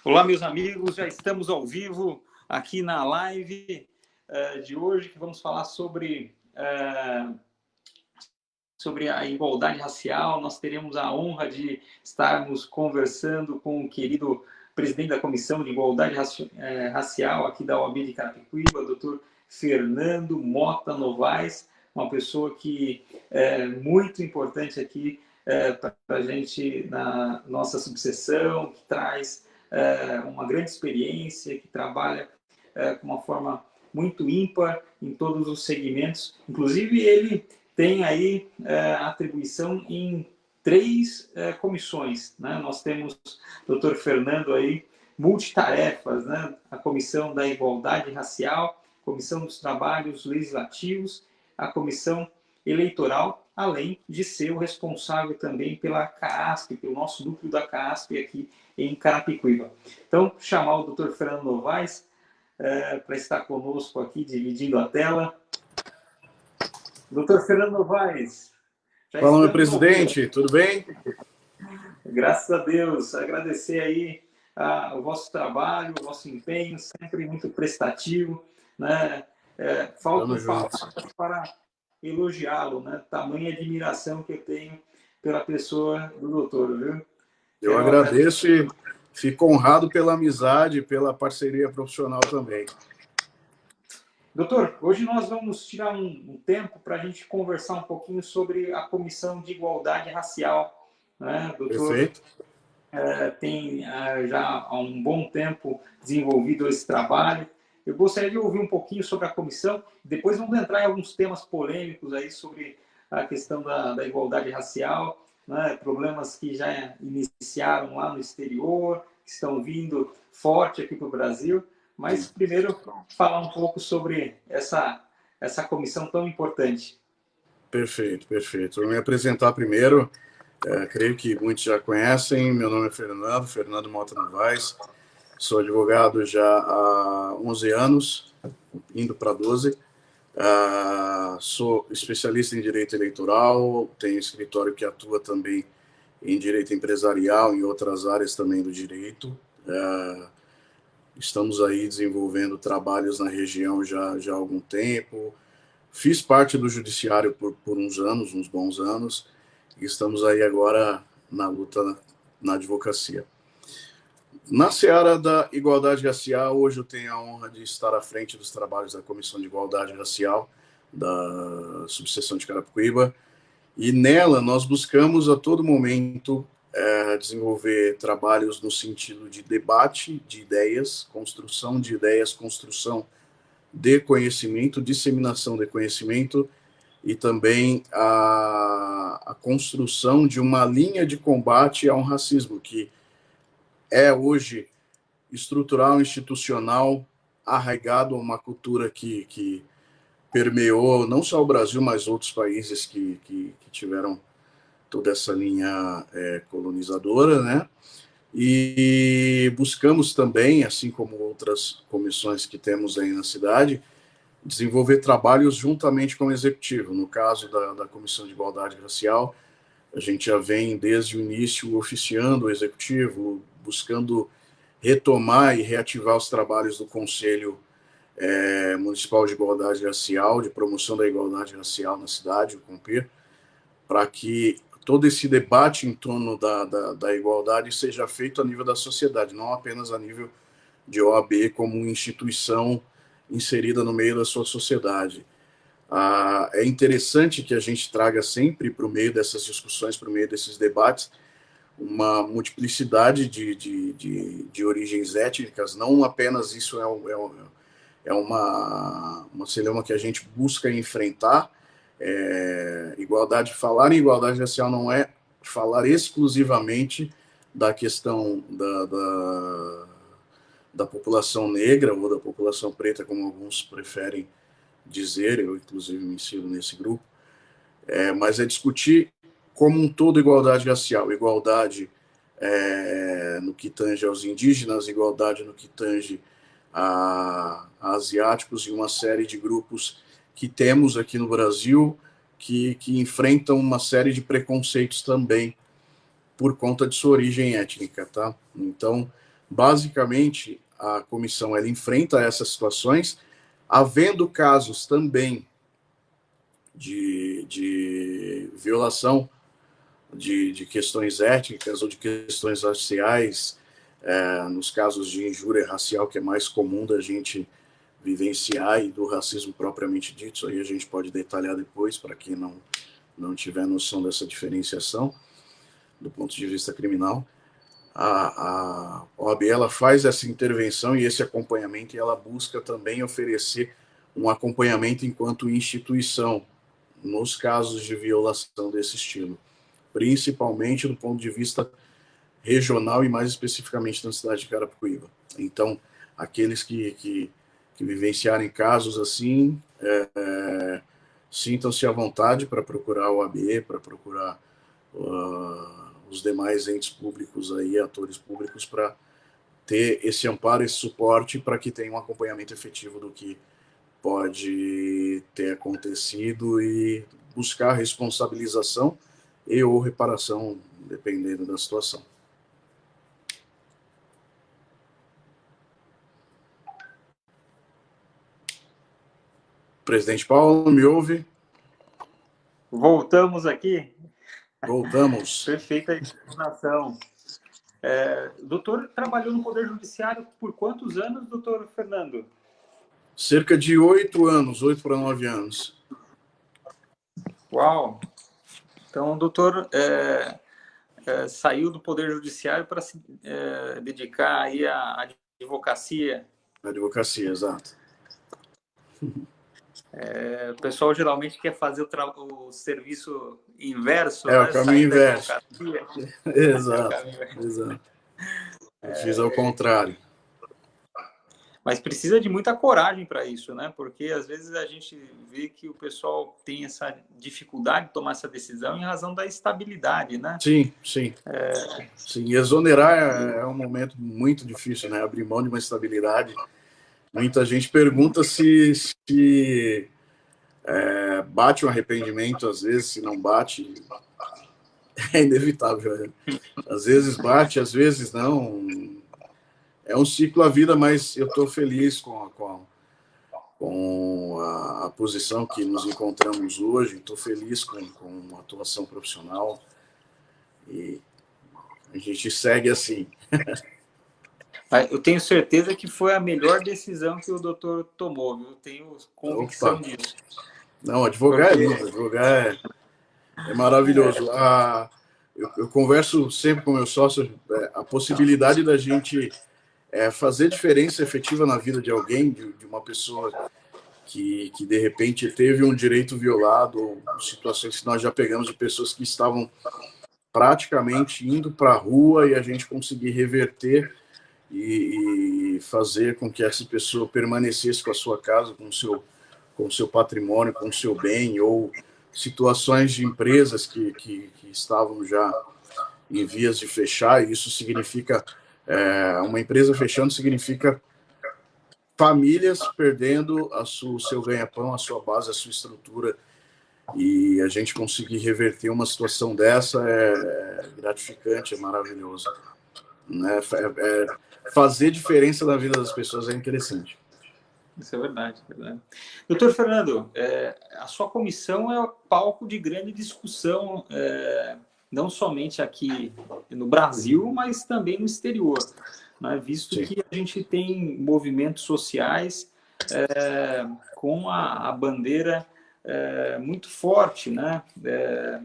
Olá, meus amigos, já estamos ao vivo aqui na live de hoje, que vamos falar sobre a igualdade racial. Nós teremos a honra de estarmos conversando com o querido presidente da Comissão de Igualdade Racial aqui da OAB de Carapicuíba, Dr. Fernando Mota Novaes, uma pessoa que é muito importante aqui para a gente na nossa subseção, que traz uma grande experiência, que trabalha com uma forma muito ímpar em todos os segmentos. Inclusive, ele tem aí atribuição em 3 comissões, né? Nós temos o Dr. Fernando aí, multitarefas, né? A Comissão da Igualdade Racial, Comissão dos Trabalhos Legislativos, a Comissão Eleitoral, além de ser o responsável também pela CAASP, pelo nosso núcleo da CAASP aqui em Carapicuíba. Então, chamar o Dr. Fernando Novaes para estar conosco aqui, dividindo a tela. Dr. Fernando Novaes. Fala, meu presidente, tudo bem? Graças a Deus. Agradecer aí o vosso trabalho, o vosso empenho, sempre muito prestativo, né? Faltam palavras para elogiá-lo, né? Tamanha admiração que eu tenho pela pessoa do doutor, viu? Eu agradeço e fico honrado pela amizade, pela parceria profissional também. Doutor, hoje nós vamos tirar um tempo para a gente conversar um pouquinho sobre a Comissão de Igualdade Racial, né? Doutor, perfeito. Tem já há um bom tempo desenvolvido esse trabalho. Eu gostaria de ouvir um pouquinho sobre a comissão, depois vamos entrar em alguns temas polêmicos aí sobre a questão da igualdade racial, né? Problemas que já iniciaram lá no exterior, que estão vindo forte aqui para o Brasil. Mas primeiro falar um pouco sobre essa comissão tão importante. Perfeito, perfeito. Vou me apresentar primeiro. Creio que muitos já conhecem. Meu nome é Fernando Mota Novaes. Sou advogado já há 11 anos, indo para 12. Sou especialista em direito eleitoral, tenho escritório que atua também em direito empresarial, em outras áreas também do direito. Estamos aí desenvolvendo trabalhos na região já há algum tempo. Fiz parte do judiciário por uns anos, uns bons anos, e estamos aí agora na luta na advocacia. Na seara da igualdade racial, hoje eu tenho a honra de estar à frente dos trabalhos da Comissão de Igualdade Racial da subseção de Carapicuíba, e nela nós buscamos a todo momento desenvolver trabalhos no sentido de debate de ideias, construção de ideias, construção de conhecimento, disseminação de conhecimento e também a construção de uma linha de combate ao racismo, que é hoje estrutural, institucional, arraigado a uma cultura que permeou não só o Brasil, mas outros países que tiveram toda essa linha colonizadora, né? E buscamos também, assim como outras comissões que temos aí na cidade, desenvolver trabalhos juntamente com o Executivo. No caso da Comissão de Igualdade Racial, a gente já vem desde o início oficiando o Executivo, buscando retomar e reativar os trabalhos do Conselho Municipal de Igualdade Racial, de promoção da igualdade racial na cidade, o CONPIR, para que todo esse debate em torno da igualdade seja feito a nível da sociedade, não apenas a nível de OAB como instituição inserida no meio da sua sociedade. É interessante que a gente traga sempre para o meio dessas discussões, para o meio desses debates, uma multiplicidade de origens étnicas, não apenas isso é uma celema que a gente busca enfrentar. Falar em igualdade racial não é falar exclusivamente da questão da população negra ou da população preta, como alguns preferem dizer, eu inclusive me insiro nesse grupo, mas é discutir como um todo igualdade racial, igualdade no que tange aos indígenas, igualdade no que tange a asiáticos e uma série de grupos que temos aqui no Brasil que enfrentam uma série de preconceitos também por conta de sua origem étnica, tá? Então, Basicamente, a comissão ela enfrenta essas situações, havendo casos também de violação de questões étnicas ou de questões raciais, nos casos de injúria racial, que é mais comum da gente vivenciar, e do racismo propriamente dito. Isso aí a gente pode detalhar depois, para quem não tiver noção dessa diferenciação do ponto de vista criminal. A OAB ela faz essa intervenção e esse acompanhamento, e ela busca também oferecer um acompanhamento enquanto instituição nos casos de violação desse estilo, principalmente do ponto de vista regional e mais especificamente na cidade de Carapicuíba. Então, aqueles que vivenciarem casos assim, sintam-se à vontade para procurar a OAB, para procurar os demais entes públicos, aí, atores públicos, para ter esse amparo, esse suporte, para que tenha um acompanhamento efetivo do que pode ter acontecido e buscar responsabilização e ou reparação, dependendo da situação. Presidente Paulo, me ouve? Voltamos aqui. Voltamos. Perfeita explanação. O doutor trabalhou no Poder Judiciário por quantos anos, doutor Fernando? Cerca de 8 anos, 8 para 9 anos. Uau! Então, o doutor saiu do Poder Judiciário para se dedicar aí à advocacia. Advocacia, exato. O pessoal geralmente quer fazer o serviço inverso, né? O caminho inverso. Exato, exato. Eu fiz ao contrário. Mas precisa de muita coragem para isso, né? Porque às vezes a gente vê que o pessoal tem essa dificuldade de tomar essa decisão em razão da estabilidade, né? Sim, sim. Sim, exonerar é um momento muito difícil, né? Abrir mão de uma estabilidade. Muita gente pergunta se bate um arrependimento, às vezes, se não bate, é inevitável. Né? Às vezes bate, às vezes não. É um ciclo a vida, mas eu estou feliz com a posição que nos encontramos hoje, estou feliz com a atuação profissional e a gente segue assim. Eu tenho certeza que foi a melhor decisão que o doutor tomou, viu? Tenho convicção disso. Não, advogar é lindo, advogar é maravilhoso. Eu converso sempre com meu sócio, a possibilidade da gente fazer diferença efetiva na vida de alguém, de uma pessoa que de repente teve um direito violado, ou situações que nós já pegamos de pessoas que estavam praticamente indo para a rua e a gente conseguir reverter e fazer com que essa pessoa permanecesse com a sua casa, com o seu patrimônio, com o seu bem, ou situações de empresas que estavam já em vias de fechar, e isso significa, uma empresa fechando significa famílias perdendo o seu ganha-pão, a sua base, a sua estrutura, e a gente conseguir reverter uma situação dessa é gratificante, é maravilhoso. Né? Fazer diferença na vida das pessoas é interessante. Isso é verdade, verdade. Doutor Fernando, a sua comissão é o palco de grande discussão, não somente aqui no Brasil, mas também no exterior, né? Visto Sim. que a gente tem movimentos sociais com a bandeira muito forte, né?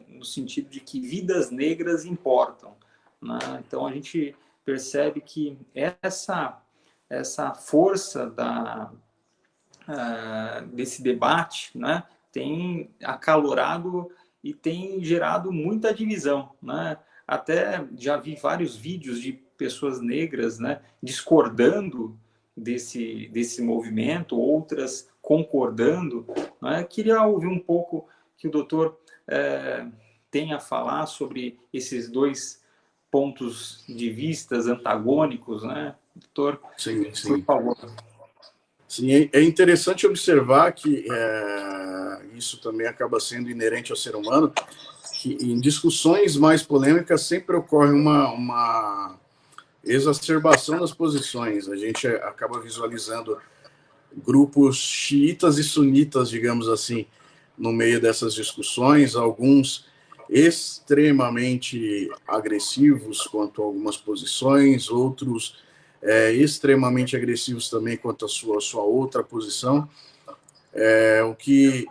No sentido de que vidas negras importam, né? Então, a gente percebe que essa força desse debate, né, tem acalorado e tem gerado muita divisão, né? Até já vi vários vídeos de pessoas negras, né, discordando desse movimento, outras concordando, né? Queria ouvir um pouco que o doutor tem a falar sobre esses dois pontos de vistas antagônicos, né? Doutor, sim. por favor. Sim, é interessante observar que isso também acaba sendo inerente ao ser humano, que em discussões mais polêmicas sempre ocorre uma exacerbação das posições. A gente acaba visualizando grupos xiitas e sunitas, digamos assim, no meio dessas discussões, alguns extremamente agressivos quanto a algumas posições, outros extremamente agressivos também quanto à sua outra posição. O que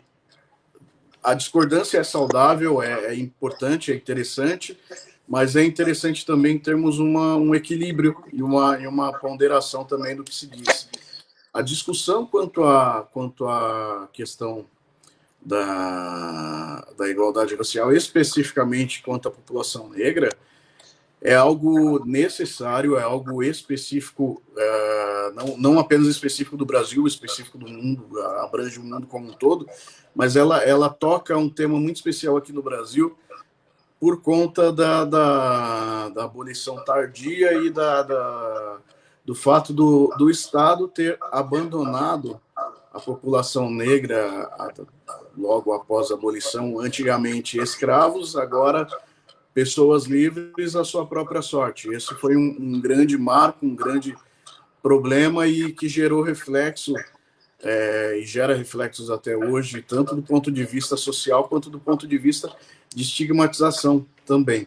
a discordância é saudável, é importante, é interessante, mas é interessante também termos um equilíbrio e uma ponderação também do que se diz. A discussão quanto à questão da igualdade racial, especificamente quanto à população negra, é algo necessário, é algo específico, não apenas específico do Brasil, específico do mundo, abrange o mundo como um todo, mas ela toca um tema muito especial aqui no Brasil por conta da abolição tardia e do fato do Estado ter abandonado a população negra logo após a abolição, antigamente escravos, agora pessoas livres à sua própria sorte. Esse foi um grande marco, um grande problema e que gerou reflexo e gera reflexos até hoje, tanto do ponto de vista social quanto do ponto de vista de estigmatização também.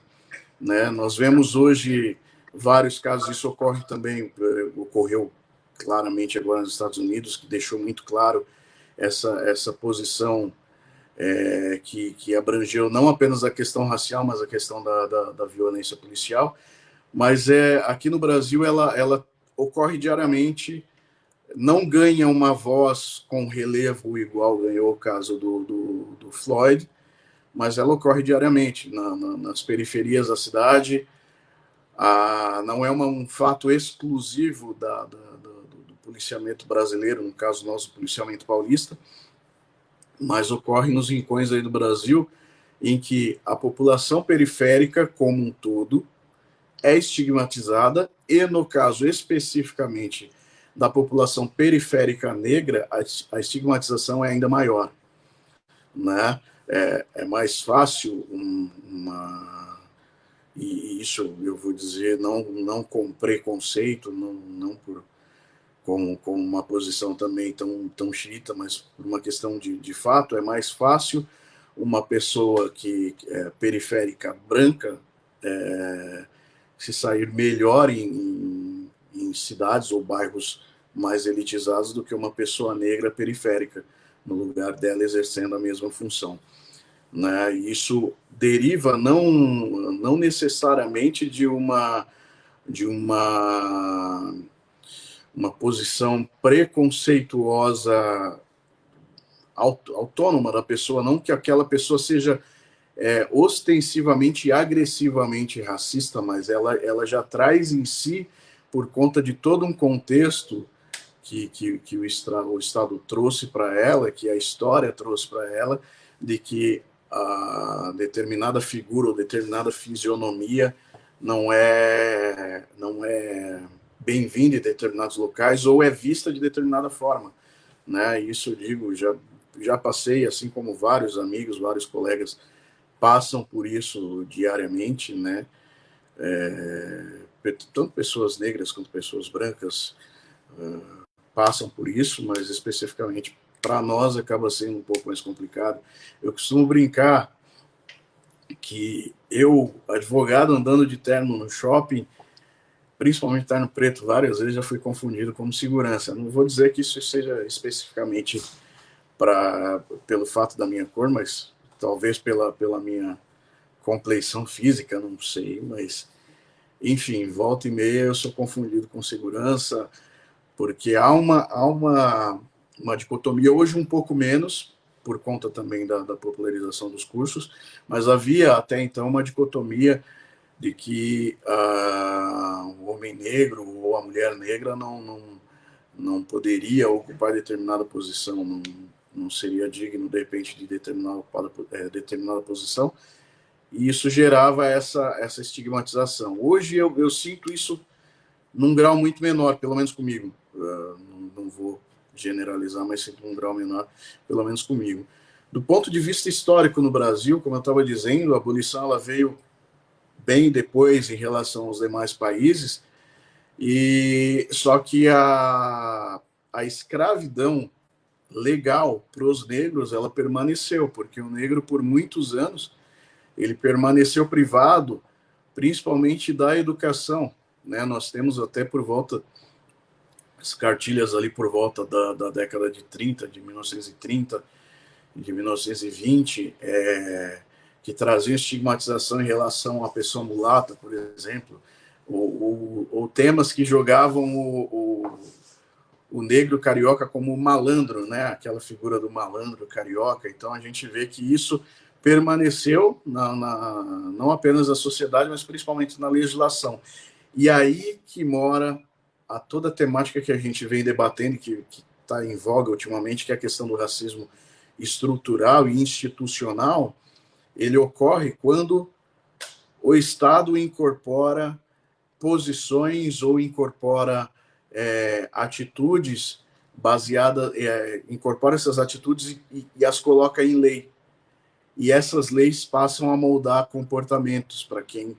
Né? Nós vemos hoje vários casos, isso ocorre também, ocorreu claramente agora nos Estados Unidos, que deixou muito claro essa posição que abrangeu não apenas a questão racial, mas a questão da violência policial. Mas aqui no Brasil ela ocorre diariamente, não ganha uma voz com relevo igual ganhou o caso do Floyd, mas ela ocorre diariamente nas periferias da cidade. Não é um fato exclusivo do policiamento brasileiro, no caso nosso policiamento paulista, mas ocorre nos rincões aí do Brasil, em que a população periférica como um todo é estigmatizada e, no caso especificamente da população periférica negra, a estigmatização é ainda maior. Né? É mais fácil e isso eu vou dizer não com preconceito, não com uma posição também tão xiita, mas por uma questão de fato, é mais fácil uma pessoa que é periférica branca se sair melhor em cidades ou bairros mais elitizados do que uma pessoa negra periférica, no lugar dela exercendo a mesma função. Né? Isso deriva não necessariamente de uma posição preconceituosa autônoma da pessoa, não que aquela pessoa seja ostensivamente e agressivamente racista, mas ela já traz em si, por conta de todo um contexto que o Estado trouxe para ela, que a história trouxe para ela, de que a determinada figura ou determinada fisionomia não é bem-vinda em determinados locais ou é vista de determinada forma. Né? Isso eu digo, já passei, assim como vários amigos, vários colegas passam por isso diariamente, né? Tanto pessoas negras quanto pessoas brancas passam por isso, mas especificamente para nós acaba sendo um pouco mais complicado. Eu costumo brincar que eu, advogado andando de terno no shopping, principalmente terno preto, várias vezes já fui confundido como segurança. Não vou dizer que isso seja especificamente pelo fato da minha cor, mas talvez pela minha compleição física, não sei, mas enfim, volta e meia eu sou confundido com segurança, porque há uma dicotomia, hoje um pouco menos, por conta também da popularização dos cursos, mas havia até então uma dicotomia de que o homem negro ou a mulher negra não poderia ocupar determinada posição, não seria digno, de repente, de determinada posição, e isso gerava essa estigmatização. Hoje eu sinto isso num grau muito menor, pelo menos comigo. Não vou generalizar, mas sinto num grau menor, pelo menos comigo. Do ponto de vista histórico no Brasil, como eu estava dizendo, a abolição ela veio bem depois em relação aos demais países, E só que a escravidão legal para os negros, ela permaneceu, porque o negro, por muitos anos, ele permaneceu privado, principalmente da educação, né? Nós temos até por volta, as cartilhas ali por volta da década de 30, de 1930, de 1920, que traziam estigmatização em relação à pessoa mulata, por exemplo, ou temas que jogavam o negro carioca como malandro, né? Aquela figura do malandro carioca. Então a gente vê que isso permaneceu não apenas na sociedade, mas principalmente na legislação. E aí que mora toda a temática que a gente vem debatendo, que está em voga ultimamente, que é a questão do racismo estrutural e institucional. Ele ocorre quando o Estado incorpora posições ou incorpora atitudes baseadas, incorpora essas atitudes e as coloca em lei. E essas leis passam a moldar comportamentos para quem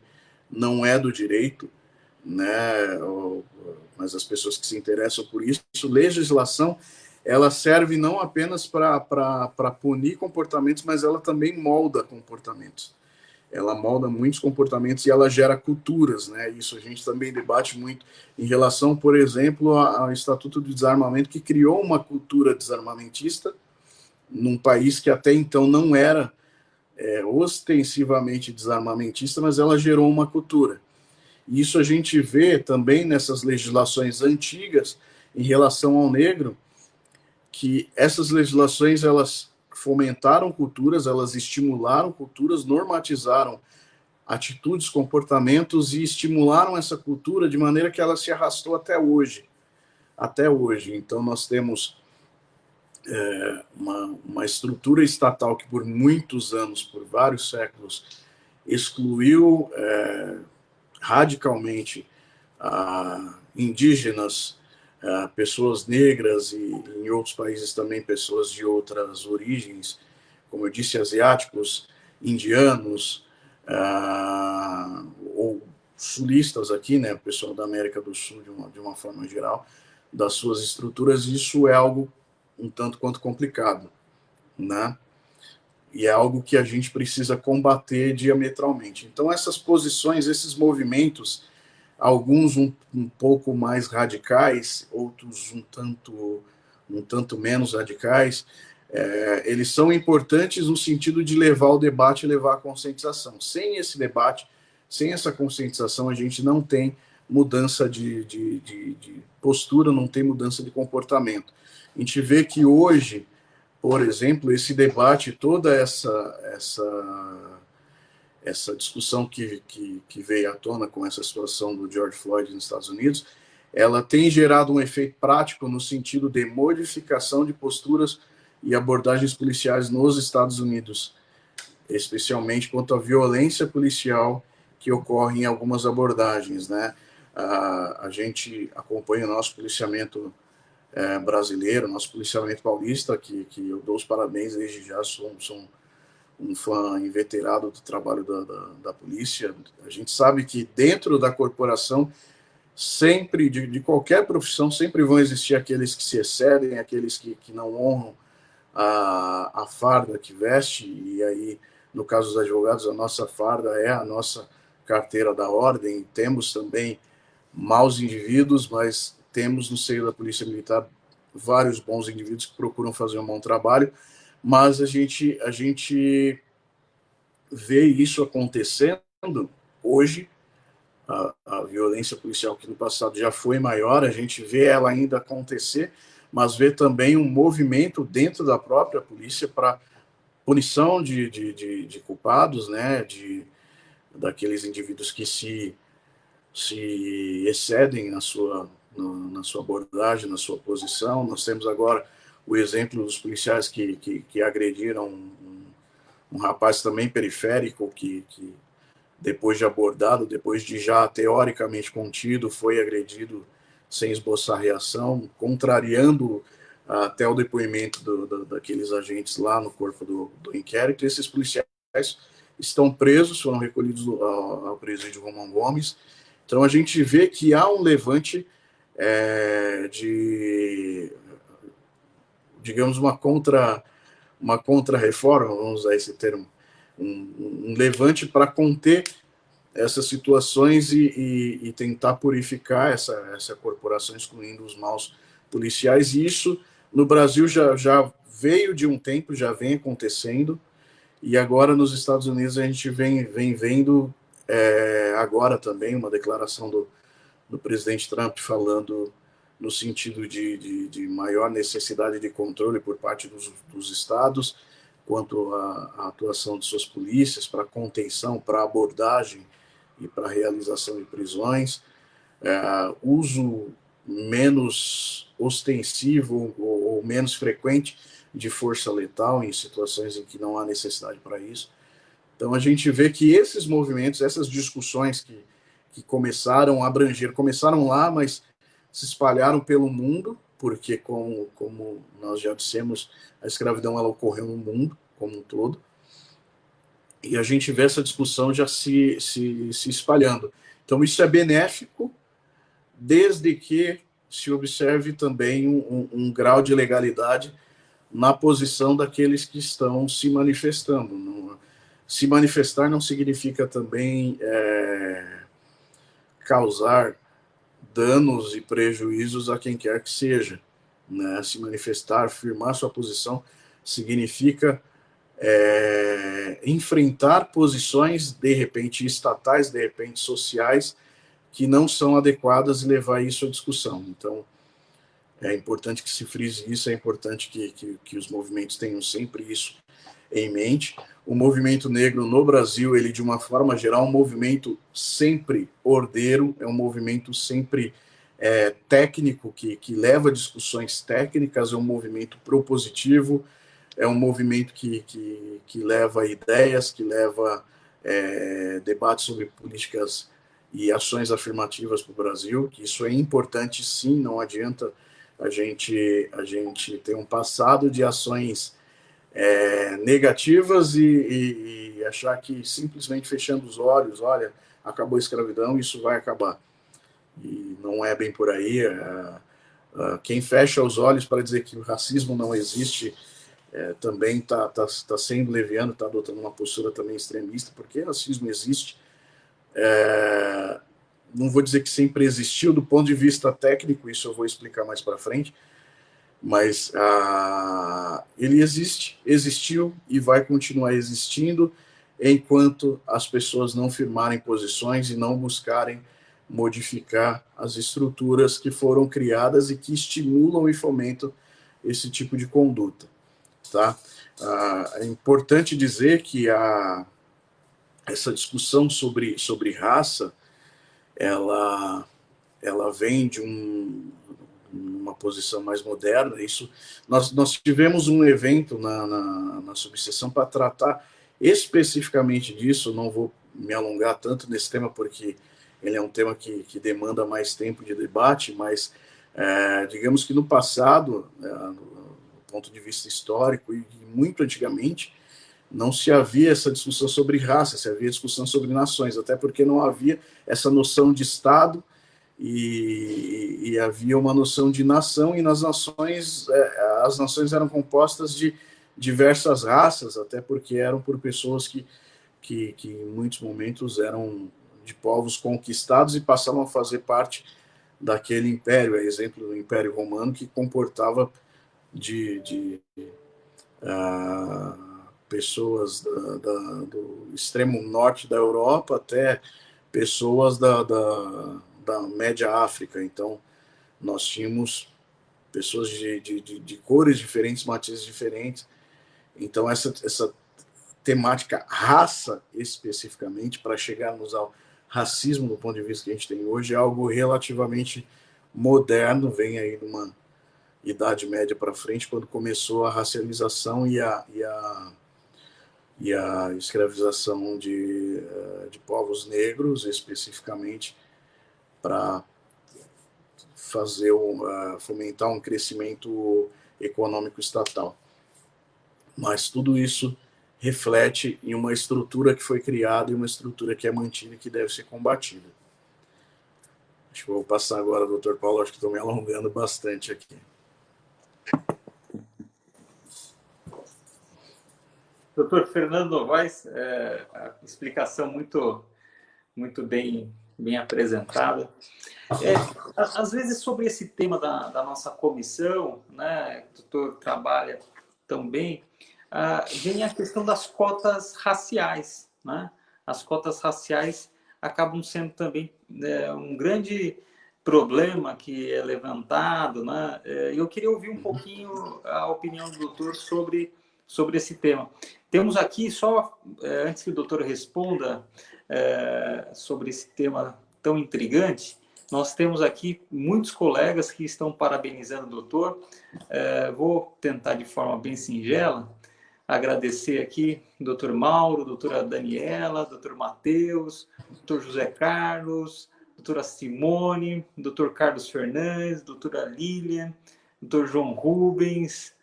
não é do direito, né? Mas as pessoas que se interessam por isso. Legislação, ela serve não apenas para punir comportamentos, mas ela também molda comportamentos. Ela molda muitos comportamentos e ela gera culturas, né? Isso a gente também debate muito em relação, por exemplo, ao Estatuto do Desarmamento, que criou uma cultura desarmamentista num país que até então não era ostensivamente desarmamentista, mas ela gerou uma cultura. E isso a gente vê também nessas legislações antigas em relação ao negro, que essas legislações elas fomentaram culturas, elas estimularam culturas, normatizaram atitudes, comportamentos e estimularam essa cultura de maneira que ela se arrastou até hoje. Até hoje. Então nós temos uma estrutura estatal que por muitos anos, por vários séculos, excluiu radicalmente indígenas, pessoas negras e em outros países também pessoas de outras origens, como eu disse, asiáticos, indianos, ou sulistas aqui, né, o pessoal da América do Sul de uma forma geral, das suas estruturas. Isso é algo um tanto quanto complicado, né? E é algo que a gente precisa combater diametralmente. Então essas posições, esses movimentos, alguns um pouco mais radicais, outros um tanto menos radicais, eles são importantes no sentido de levar o debate e levar a conscientização. Sem esse debate, sem essa conscientização, a gente não tem mudança de postura, não tem mudança de comportamento. A gente vê que hoje, por exemplo, esse debate, toda essa discussão que veio à tona com essa situação do George Floyd nos Estados Unidos, ela tem gerado um efeito prático no sentido de modificação de posturas e abordagens policiais nos Estados Unidos, especialmente quanto à violência policial que ocorre em algumas abordagens, né? A gente acompanha o nosso policiamento brasileiro, nosso policiamento paulista, que eu dou os parabéns desde já, sou um fã inveterado do trabalho da polícia. A gente sabe que dentro da corporação, sempre, de qualquer profissão, sempre vão existir aqueles que se excedem, aqueles que não honram a farda que veste, e aí, no caso dos advogados, a nossa farda é a nossa carteira da ordem. Temos também maus indivíduos, mas temos no seio da Polícia Militar vários bons indivíduos que procuram fazer um bom trabalho, mas a gente vê isso acontecendo hoje. A violência policial que no passado já foi maior, a gente vê ela ainda acontecer, mas vê também um movimento dentro da própria polícia para punição de culpados, né, daqueles indivíduos que se excedem na sua abordagem, na sua posição. Nós temos agora o exemplo dos policiais que agrediram um rapaz também periférico que depois de abordado, depois de já teoricamente contido, foi agredido sem esboçar reação, contrariando até o depoimento daqueles agentes lá no corpo do inquérito. Esses policiais estão presos, foram recolhidos ao presídio Romão Gomes, Então, a gente vê que há um levante digamos, uma contra-reforma, vamos usar esse termo, um levante para conter essas situações e tentar purificar essa corporação, excluindo os maus policiais. E isso, no Brasil, já veio de um tempo, já vem acontecendo, e agora nos Estados Unidos a gente vem vendo agora também uma declaração do presidente Trump falando no sentido de maior necessidade de controle por parte dos estados quanto à atuação de suas polícias para contenção, para abordagem e para realização de prisões, uso menos ostensivo ou menos frequente de força letal em situações em que não há necessidade para isso. Então a gente vê que esses movimentos, essas discussões que começaram a abranger, começaram lá, mas se espalharam pelo mundo, porque, como nós já dissemos, a escravidão ela ocorreu no mundo como um todo, e a gente vê essa discussão já se espalhando. Então, isso é benéfico, desde que se observe também um grau de legalidade na posição daqueles que estão se manifestando. Se manifestar não significa também causar danos e prejuízos a quem quer que seja, né? Se manifestar, firmar sua posição, significa enfrentar posições, de repente estatais, de repente sociais, que não são adequadas e levar isso à discussão. Então, é importante que se frise isso, é importante que os movimentos tenham sempre isso em mente. O movimento negro no Brasil, ele de uma forma geral, é um movimento sempre ordeiro, é um movimento sempre técnico, que leva discussões técnicas, é um movimento propositivo, é um movimento que leva ideias, que leva debates sobre políticas e ações afirmativas para o Brasil, que isso é importante sim, não adianta a gente ter um passado de ações negativas e achar que simplesmente fechando os olhos, olha, acabou a escravidão, isso vai acabar. E não é bem por aí. Quem fecha os olhos para dizer que o racismo não existe também está sendo leviano, está adotando uma postura também extremista, porque racismo existe. Não vou dizer que sempre existiu do ponto de vista técnico, isso eu vou explicar mais para frente, mas ele existiu e vai continuar existindo enquanto as pessoas não firmarem posições e não buscarem modificar as estruturas que foram criadas e que estimulam e fomentam esse tipo de conduta. Tá? É importante dizer que essa discussão sobre raça, ela vem de uma posição mais moderna. Isso, nós tivemos um evento na subseção para tratar especificamente disso. Não vou me alongar tanto nesse tema, porque ele é um tema que demanda mais tempo de debate, mas digamos que no passado, do ponto de vista histórico e muito antigamente, não se havia essa discussão sobre raça, se havia discussão sobre nações, até porque não havia essa noção de Estado e havia uma noção de nação, e nas nações, as nações eram compostas de diversas raças, até porque eram por pessoas que em muitos momentos eram de povos conquistados e passavam a fazer parte daquele império, exemplo do Império Romano, que comportava de pessoas do extremo norte da Europa até pessoas da média África. Então, nós tínhamos pessoas de cores diferentes, matizes diferentes. Então, essa temática raça, especificamente, para chegarmos ao racismo do ponto de vista que a gente tem hoje, é algo relativamente moderno, vem aí de uma Idade Média para frente, quando começou a racialização e a escravização de povos negros, especificamente para fazer fomentar um crescimento econômico estatal. Mas tudo isso reflete em uma estrutura que foi criada e uma estrutura que é mantida e que deve ser combatida. Acho que vou passar agora, doutor Paulo, acho que estou me alongando bastante aqui. Doutor Fernando Novaes, a explicação muito bem apresentada. Às vezes, sobre esse tema da nossa comissão, né, que o doutor trabalha tão bem, vem a questão das cotas raciais. Né? As cotas raciais acabam sendo também um grande problema que é levantado. Né? Eu queria ouvir um pouquinho a opinião do doutor sobre esse tema. Temos aqui, só antes que o doutor responda sobre esse tema tão intrigante, nós temos aqui muitos colegas que estão parabenizando o doutor. Vou tentar de forma bem singela agradecer aqui o doutor Mauro, a doutora Daniela, o doutor Matheus, o doutor José Carlos, a doutora Simone, o doutor Carlos Fernandes, a doutora Lilian, o doutor João Rubens,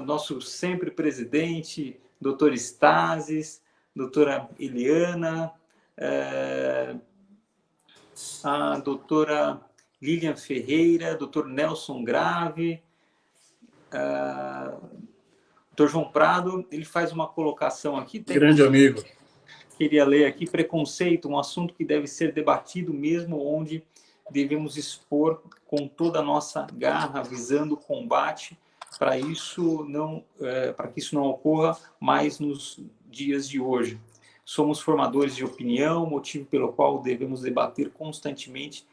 nosso sempre presidente, doutor Stasis, doutora Eliana, a doutora Lilian Ferreira, doutor Nelson Grave, doutor João Prado. Ele faz uma colocação aqui. Grande amigo. Queria ler aqui: preconceito, um assunto que deve ser debatido mesmo, onde devemos expor com toda a nossa garra, visando o combate, para que isso não ocorra mais nos dias de hoje. Somos formadores de opinião, motivo pelo qual devemos debater constantemente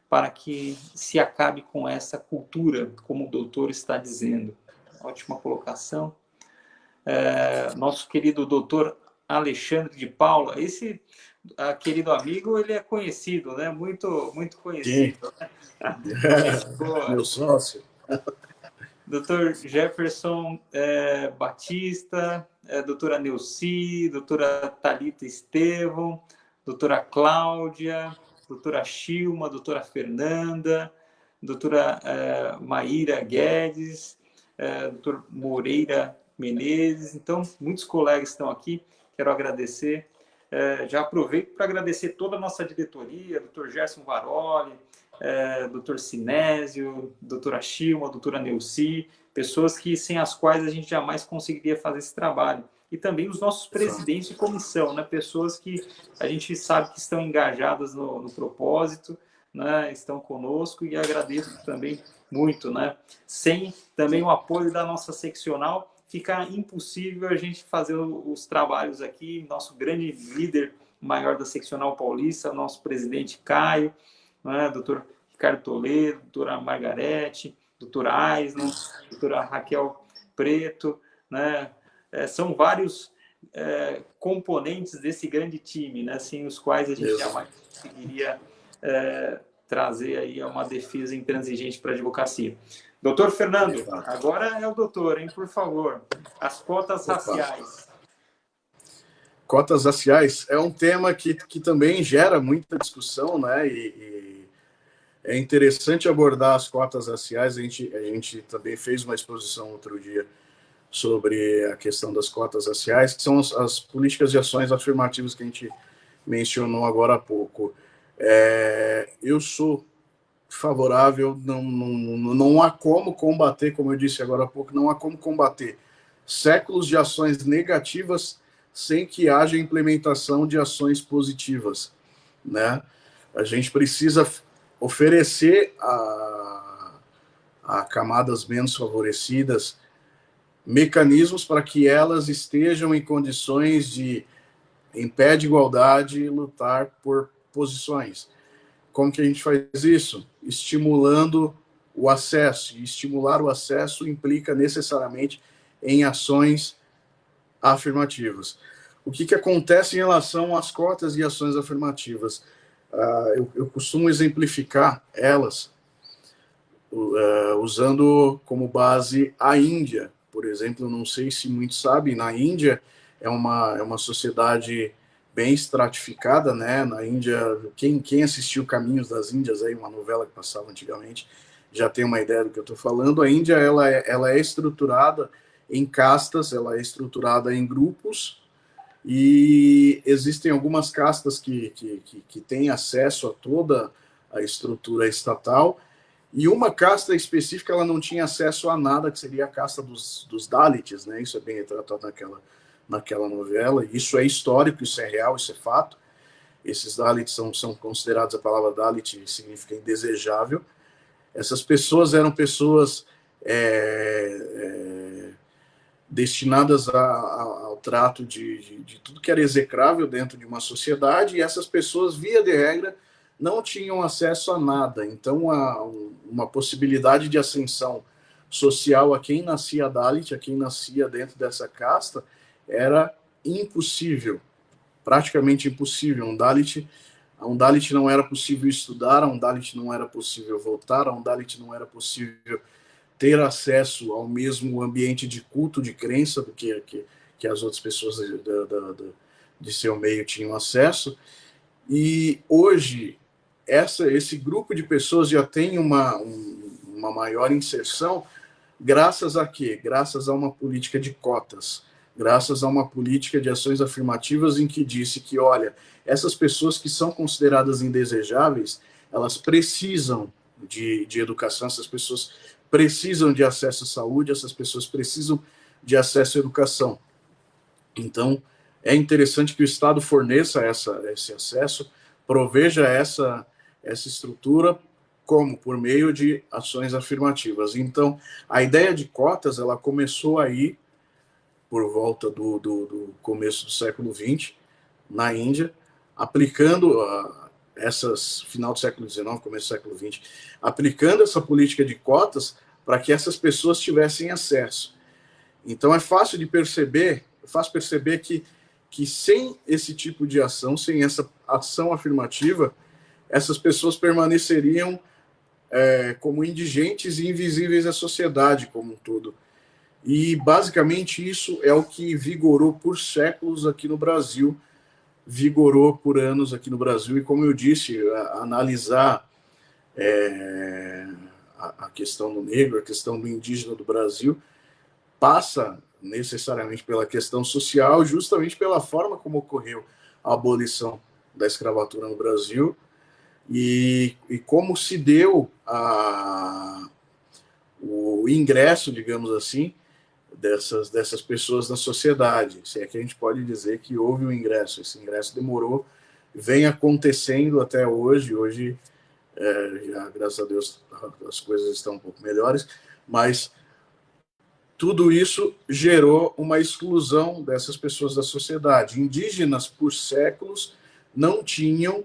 para que se acabe com essa cultura, como o doutor está dizendo. Ótima colocação. Nosso querido doutor Alexandre de Paula, esse querido amigo, ele é conhecido, né? Muito conhecido. Né? Meu sócio. Doutor Jefferson Batista, doutora Neuci, doutora Thalita Estevão, doutora Cláudia, doutora Chilma, doutora Fernanda, doutora Maíra Guedes, doutor Moreira Menezes. Então, muitos colegas estão aqui, quero agradecer. Já aproveito para agradecer toda a nossa diretoria, doutor Gerson Varoli, doutor Sinésio, doutora Chilma, doutora Neuci, pessoas sem as quais a gente jamais conseguiria fazer esse trabalho. E também os nossos presidentes de comissão, né? Pessoas que a gente sabe que estão engajadas no propósito, né? Estão conosco, e agradeço também muito. Né? Sem também o apoio da nossa seccional, fica impossível a gente fazer os trabalhos aqui. Nosso grande líder maior da seccional paulista, nosso presidente Caio, né? Doutor Ricardo Toledo, doutora Margarete, doutora Aislan, doutora Raquel Preto, né? São vários componentes desse grande time, né? Sem os quais a gente jamais conseguiria trazer aí uma defesa intransigente para a advocacia. Doutor Fernando, agora é o doutor, hein? Por favor, as cotas raciais. Cotas raciais é um tema que também gera muita discussão, né? E é interessante abordar as cotas raciais. A gente também fez uma exposição outro dia sobre a questão das cotas raciais, que são as políticas de ações afirmativas que a gente mencionou agora há pouco. Eu sou favorável, não há como combater, como eu disse agora há pouco, não há como combater séculos de ações negativas sem que haja implementação de ações positivas, né? A gente precisa oferecer a camadas menos favorecidas mecanismos para que elas estejam em condições de, em pé de igualdade, lutar por posições. Como que a gente faz isso? Estimulando o acesso. E estimular o acesso implica necessariamente em ações afirmativas. O que acontece em relação às cotas e ações afirmativas? Eu costumo exemplificar elas usando como base a Índia. Por exemplo, não sei se muitos sabem, na Índia é uma sociedade bem estratificada, né? Na Índia, quem assistiu Caminhos das Índias, aí, uma novela que passava antigamente, já tem uma ideia do que eu estou falando. A Índia ela é estruturada em castas, ela é estruturada em grupos, e existem algumas castas que têm acesso a toda a estrutura estatal, e uma casta específica ela não tinha acesso a nada, que seria a casta dos Dalits, né? Isso é bem retratado naquela novela, isso é histórico, isso é real, isso é fato. Esses Dalits são considerados, a palavra Dalit significa indesejável. Essas pessoas eram pessoas destinadas ao trato de tudo que era execrável dentro de uma sociedade, e essas pessoas, via de regra, não tinham acesso a nada. Então, uma possibilidade de ascensão social a quem nascia Dalit, a quem nascia dentro dessa casta, era impossível, praticamente impossível. A um Dalit não era possível estudar, a um Dalit não era possível votar, a um Dalit não era possível ter acesso ao mesmo ambiente de culto, de crença, do que as outras pessoas de seu meio tinham acesso. E hoje, esse grupo de pessoas já tem uma maior inserção, graças a quê? Graças a uma política de cotas, graças a uma política de ações afirmativas em que disse que, olha, essas pessoas que são consideradas indesejáveis, elas precisam de educação, essas pessoas precisam de acesso à saúde, essas pessoas precisam de acesso à educação. Então, é interessante que o Estado forneça esse acesso, proveja essa estrutura, como? Por meio de ações afirmativas. Então, a ideia de cotas, ela começou aí, por volta do começo do século XX, na Índia, aplicando final do século XIX, começo do século XX, aplicando essa política de cotas para que essas pessoas tivessem acesso. Então é fácil perceber que sem esse tipo de ação, sem essa ação afirmativa, essas pessoas permaneceriam como indigentes e invisíveis à sociedade como um todo. E basicamente isso é o que vigorou por séculos aqui no Brasil, vigorou por anos aqui no Brasil, e como eu disse, analisar a questão do negro, a questão do indígena do Brasil, passa necessariamente pela questão social, justamente pela forma como ocorreu a abolição da escravatura no Brasil e como se deu o ingresso, digamos assim, dessas pessoas na sociedade. Se é que a gente pode dizer que houve um ingresso. Esse ingresso demorou, vem acontecendo até hoje. Hoje, já, graças a Deus, as coisas estão um pouco melhores, mas tudo isso gerou uma exclusão dessas pessoas da sociedade. Indígenas, por séculos, não tinham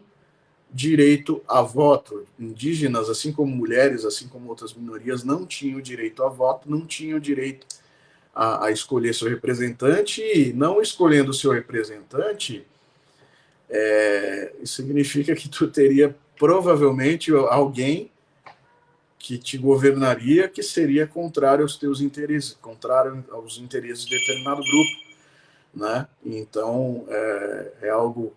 direito a voto. Indígenas, assim como mulheres, assim como outras minorias, não tinham direito a voto, não tinham direito a escolher seu representante, e não escolhendo seu representante, isso significa que tu teria provavelmente alguém que te governaria que seria contrário aos teus interesses, contrário aos interesses de determinado grupo, né? Então, é algo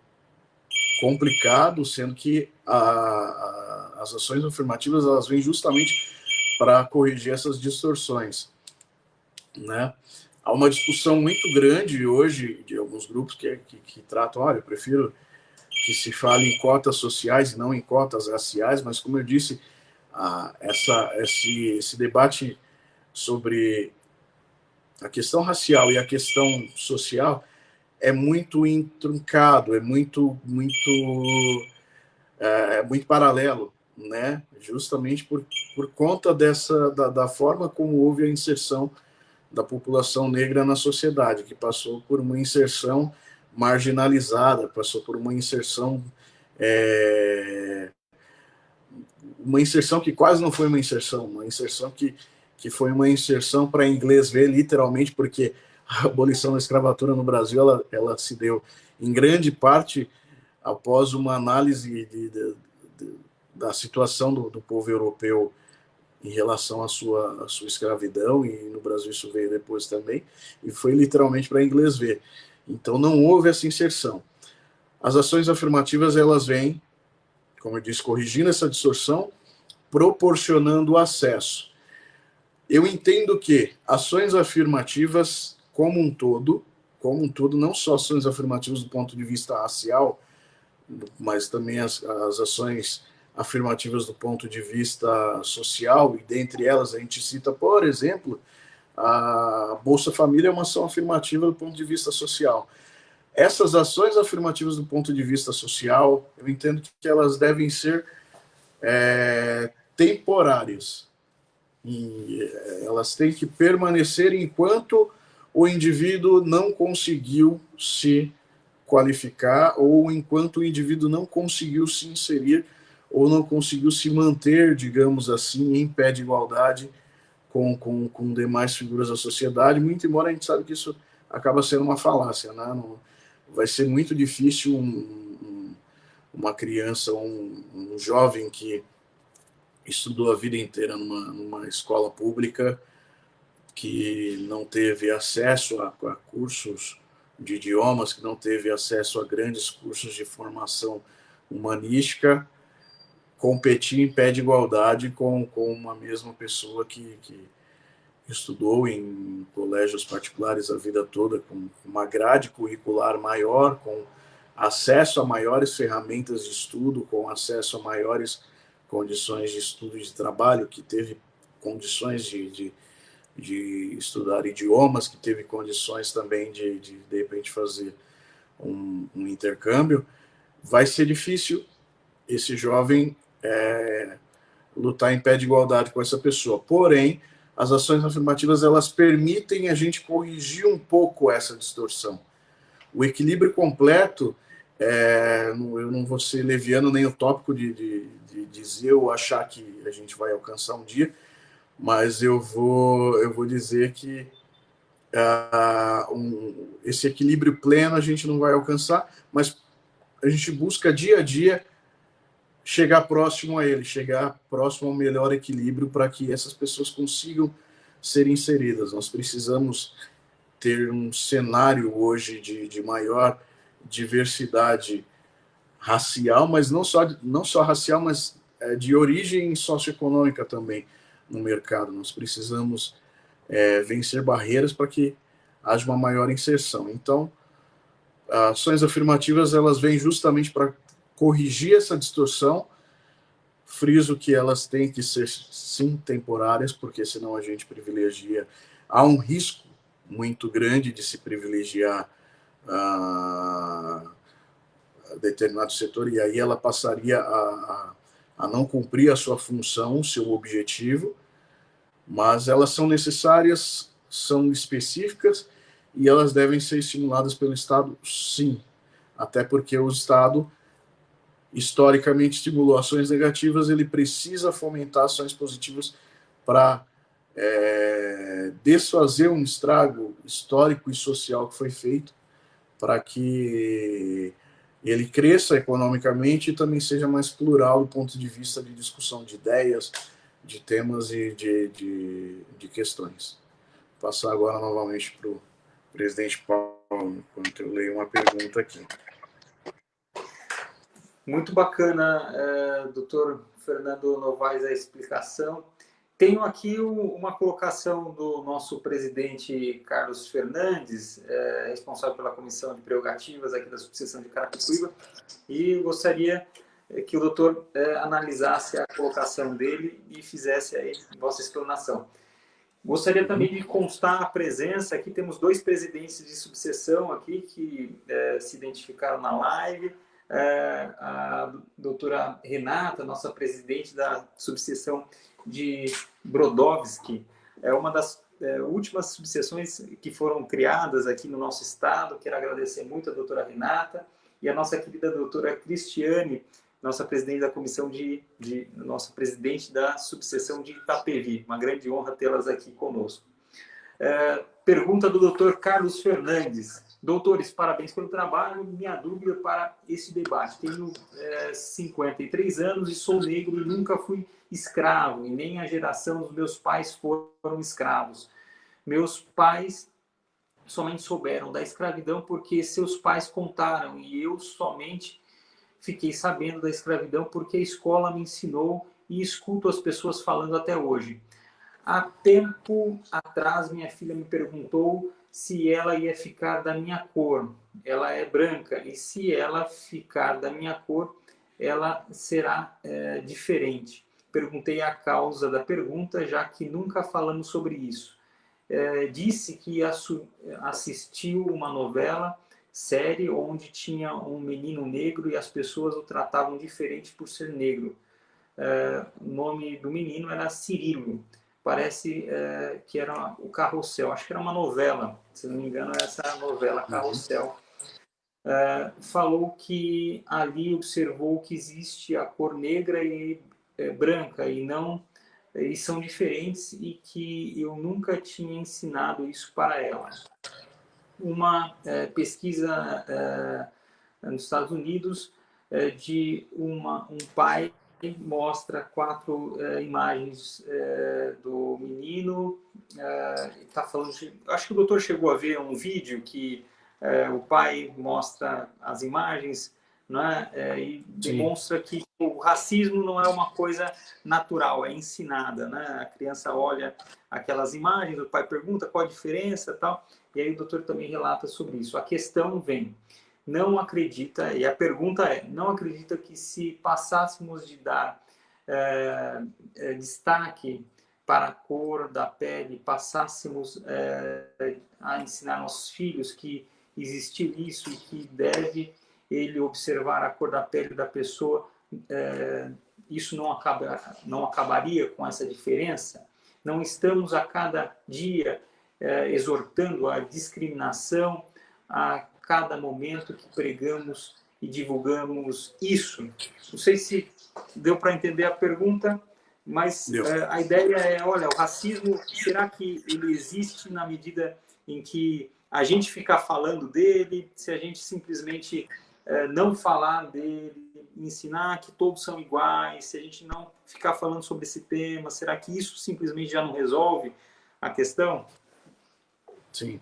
complicado, sendo que as ações afirmativas elas vêm justamente para corrigir essas distorções, né? Há uma discussão muito grande hoje de alguns grupos que tratam, olha, eu prefiro que se fale em cotas sociais e não em cotas raciais, mas como eu disse, esse debate sobre a questão racial e a questão social é muito intrincado, é muito paralelo, né? Justamente por conta da forma como houve a inserção da população negra na sociedade, que passou por uma inserção marginalizada, passou por uma inserção que quase não foi uma inserção que foi uma inserção para inglês ver, literalmente, porque a abolição da escravatura no Brasil ela se deu em grande parte após uma análise da situação do povo europeu em relação à sua escravidão, e no Brasil isso veio depois também, e foi literalmente para inglês ver. Então não houve essa inserção. As ações afirmativas elas vêm, como eu disse, corrigindo essa distorção, proporcionando acesso. Eu entendo que ações afirmativas como um todo, não só ações afirmativas do ponto de vista racial, mas também as ações afirmativas do ponto de vista social, e dentre elas a gente cita, por exemplo, a Bolsa Família é uma ação afirmativa do ponto de vista social. Essas ações afirmativas do ponto de vista social, eu entendo que elas devem ser temporárias. E elas têm que permanecer enquanto o indivíduo não conseguiu se qualificar ou enquanto o indivíduo não conseguiu se inserir ou não conseguiu se manter, digamos assim, em pé de igualdade com demais figuras da sociedade, muito embora a gente sabe que isso acaba sendo uma falácia, né? Não, vai ser muito difícil uma criança, um jovem que estudou a vida inteira numa escola pública, que não teve acesso a cursos de idiomas, que não teve acesso a grandes cursos de formação humanística, competir em pé de igualdade com uma mesma pessoa que estudou em colégios particulares a vida toda, com uma grade curricular maior, com acesso a maiores ferramentas de estudo, com acesso a maiores condições de estudo e de trabalho, que teve condições de estudar idiomas, que teve condições também de repente, fazer um intercâmbio, vai ser difícil esse jovem lutar em pé de igualdade com essa pessoa. Porém, as ações afirmativas, elas permitem a gente corrigir um pouco essa distorção. O equilíbrio completo, eu não vou ser leviano nem utópico de dizer ou achar que a gente vai alcançar um dia, mas eu vou dizer que esse equilíbrio pleno a gente não vai alcançar, mas a gente busca dia a dia chegar próximo a ele, chegar próximo ao melhor equilíbrio para que essas pessoas consigam ser inseridas. Nós precisamos ter um cenário hoje de maior diversidade racial, mas não só racial, mas de origem socioeconômica também no mercado. Nós precisamos vencer barreiras para que haja uma maior inserção. Então, ações afirmativas, elas vêm justamente para corrigir essa distorção. Friso que elas têm que ser, sim, temporárias, porque senão a gente privilegia. Há um risco muito grande de se privilegiar determinado setor, e aí ela passaria a não cumprir a sua função, o seu objetivo, mas elas são necessárias, são específicas, e elas devem ser estimuladas pelo Estado, sim, até porque o Estado historicamente estimulou ações negativas, ele precisa fomentar ações positivas para desfazer um estrago histórico e social que foi feito, para que ele cresça economicamente e também seja mais plural do ponto de vista de discussão de ideias, de temas e de questões. Vou passar agora novamente para o presidente Paulo, enquanto eu leio uma pergunta aqui. Muito bacana, doutor Fernando Novaes, a explicação. Tenho aqui uma colocação do nosso presidente Carlos Fernandes, responsável pela Comissão de Prerrogativas aqui da subseção de Carapicuíba, e gostaria que o doutor analisasse a colocação dele e fizesse aí vossa explanação. Gostaria também de constar a presença, aqui temos 2 presidentes de subseção aqui que se identificaram na live, a doutora Renata, nossa presidente da subseção de Brodowski, é uma das últimas subseções que foram criadas aqui no nosso estado. Quero agradecer muito a doutora Renata e a nossa querida doutora Cristiane, nossa presidente da comissão nossa presidente da subseção de Itapevi. Uma grande honra tê-las aqui conosco. Pergunta do doutor Carlos Fernandes. Doutores, parabéns pelo trabalho. Minha dúvida para esse debate. Tenho 53 anos e sou negro e nunca fui escravo, e nem a geração dos meus pais foram escravos. Meus pais somente souberam da escravidão porque seus pais contaram, e eu somente fiquei sabendo da escravidão porque a escola me ensinou e escuto as pessoas falando até hoje. Há tempo atrás, minha filha me perguntou se ela ia ficar da minha cor. Ela é branca, e se ela ficar da minha cor, ela será diferente. Perguntei a causa da pergunta, já que nunca falamos sobre isso. Disse que assistiu uma novela, série, onde tinha um menino negro e as pessoas o tratavam diferente por ser negro. O nome do menino era Cirilo. Parece que era o Carrossel. Acho que era uma novela, se não me engano, essa novela Carrossel. Falou que ali observou que existe a cor negra e branca e são diferentes, e que eu nunca tinha ensinado isso para ela. Uma pesquisa nos Estados Unidos de um pai mostra 4 imagens do menino. Tá falando acho que o doutor chegou a ver um vídeo que o pai mostra as imagens, né, e demonstra que o racismo não é uma coisa natural, é ensinada, né? A criança olha aquelas imagens, o pai pergunta qual a diferença, tal, e aí o doutor também relata sobre isso. A questão vem: não acredita, e a pergunta é, não acredita que se passássemos de dar destaque para a cor da pele, passássemos a ensinar nossos filhos que existe isso e que deve ele observar a cor da pele da pessoa, isso não acabaria com essa diferença? Não estamos a cada dia exortando a discriminação, a cada momento que pregamos e divulgamos isso? Não sei se deu para entender a pergunta, mas a ideia é, olha, o racismo, será que ele existe na medida em que a gente ficar falando dele, se a gente simplesmente não falar dele, ensinar que todos são iguais, se a gente não ficar falando sobre esse tema, será que isso simplesmente já não resolve a questão? Sim.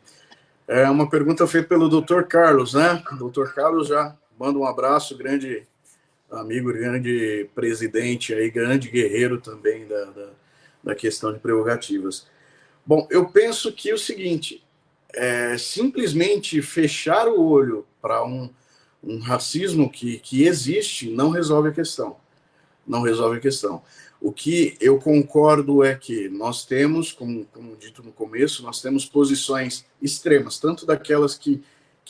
É uma pergunta feita pelo Dr. Carlos, né? O Dr. Carlos já manda um abraço, grande amigo, grande presidente, aí, grande guerreiro também da questão de prerrogativas. Bom, eu penso que é o seguinte, simplesmente fechar o olho para um racismo que existe não resolve a questão. Não resolve a questão. O que eu concordo é que nós temos, como dito no começo, nós temos posições extremas, tanto daquelas que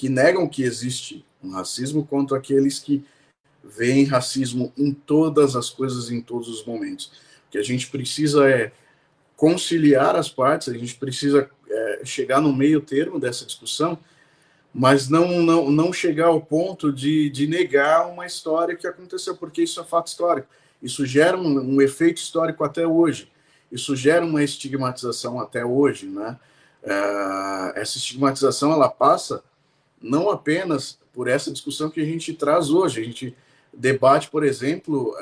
negam que existe um racismo, quanto aqueles que veem racismo em todas as coisas, em todos os momentos. O que a gente precisa é conciliar as partes, a gente precisa chegar no meio termo dessa discussão, mas não chegar ao ponto de negar uma história que aconteceu, porque isso é fato histórico. Isso gera um efeito histórico até hoje. Isso gera uma estigmatização até hoje, né? Essa estigmatização, ela passa não apenas por essa discussão que a gente traz hoje. A gente debate, por exemplo,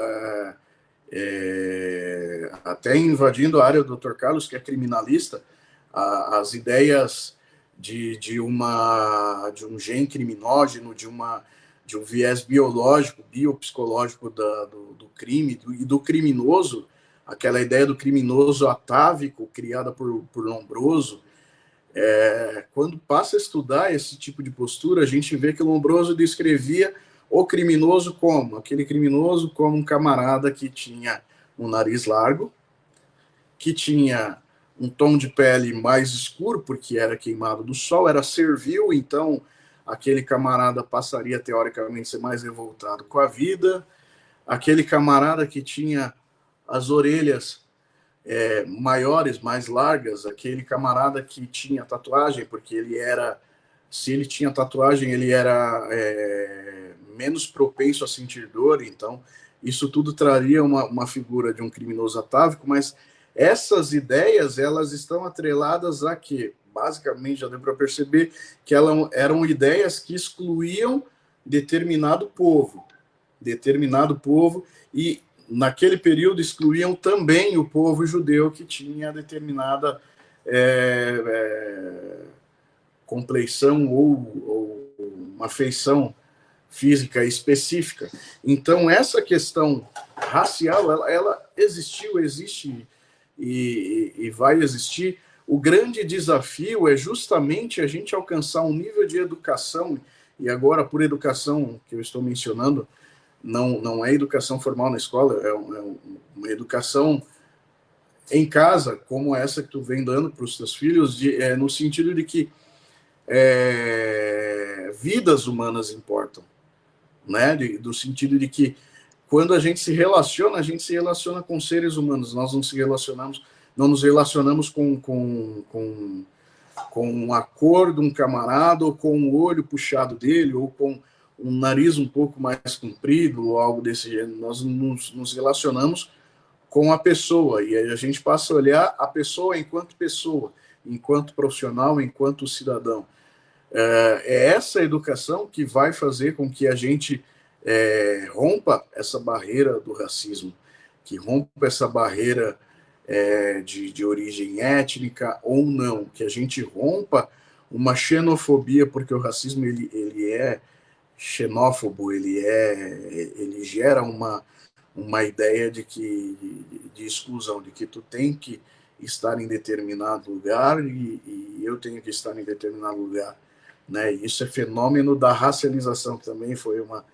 até invadindo a área do Dr. Carlos, que é criminalista, as ideias de um gene criminógeno, de um viés biológico, biopsicológico do crime e do criminoso, aquela ideia do criminoso atávico criada por Lombroso. Quando passa a estudar esse tipo de postura, a gente vê que Lombroso descrevia o criminoso como aquele criminoso como um camarada que tinha um nariz largo, que tinha um tom de pele mais escuro, porque era queimado do sol, era servil, então aquele camarada passaria, teoricamente, a ser mais revoltado com a vida. Aquele camarada que tinha as orelhas maiores, mais largas, aquele camarada que tinha tatuagem, porque se ele tinha tatuagem, ele era menos propenso a sentir dor, então isso tudo traria uma figura de um criminoso atávico, mas essas ideias, elas estão atreladas a que, basicamente, já deu para perceber que eram ideias que excluíam determinado povo, e naquele período excluíam também o povo judeu, que tinha determinada compleição ou uma feição física específica. Então, essa questão racial, ela existiu, existe e vai existir. O grande desafio é justamente a gente alcançar um nível de educação, e agora, por educação que eu estou mencionando, não é educação formal na escola, uma educação em casa, como essa que tu vem dando para os teus filhos, no sentido de que vidas humanas importam, né? Do sentido de que quando a gente se relaciona com seres humanos, nós não nos relacionamos com a cor de um camarada, ou com o olho puxado dele, ou com um nariz um pouco mais comprido, ou algo desse gênero. Nós nos relacionamos com a pessoa, e aí a gente passa a olhar a pessoa, enquanto profissional, enquanto cidadão. É essa educação que vai fazer com que a gente rompa essa barreira do racismo, que rompa essa barreira de origem étnica ou não, que a gente rompa uma xenofobia, porque o racismo ele é xenófobo, ele gera uma ideia de exclusão, de que tu tem que estar em determinado lugar e eu tenho que estar em determinado lugar, né? E isso é fenômeno da racialização, que também foi uma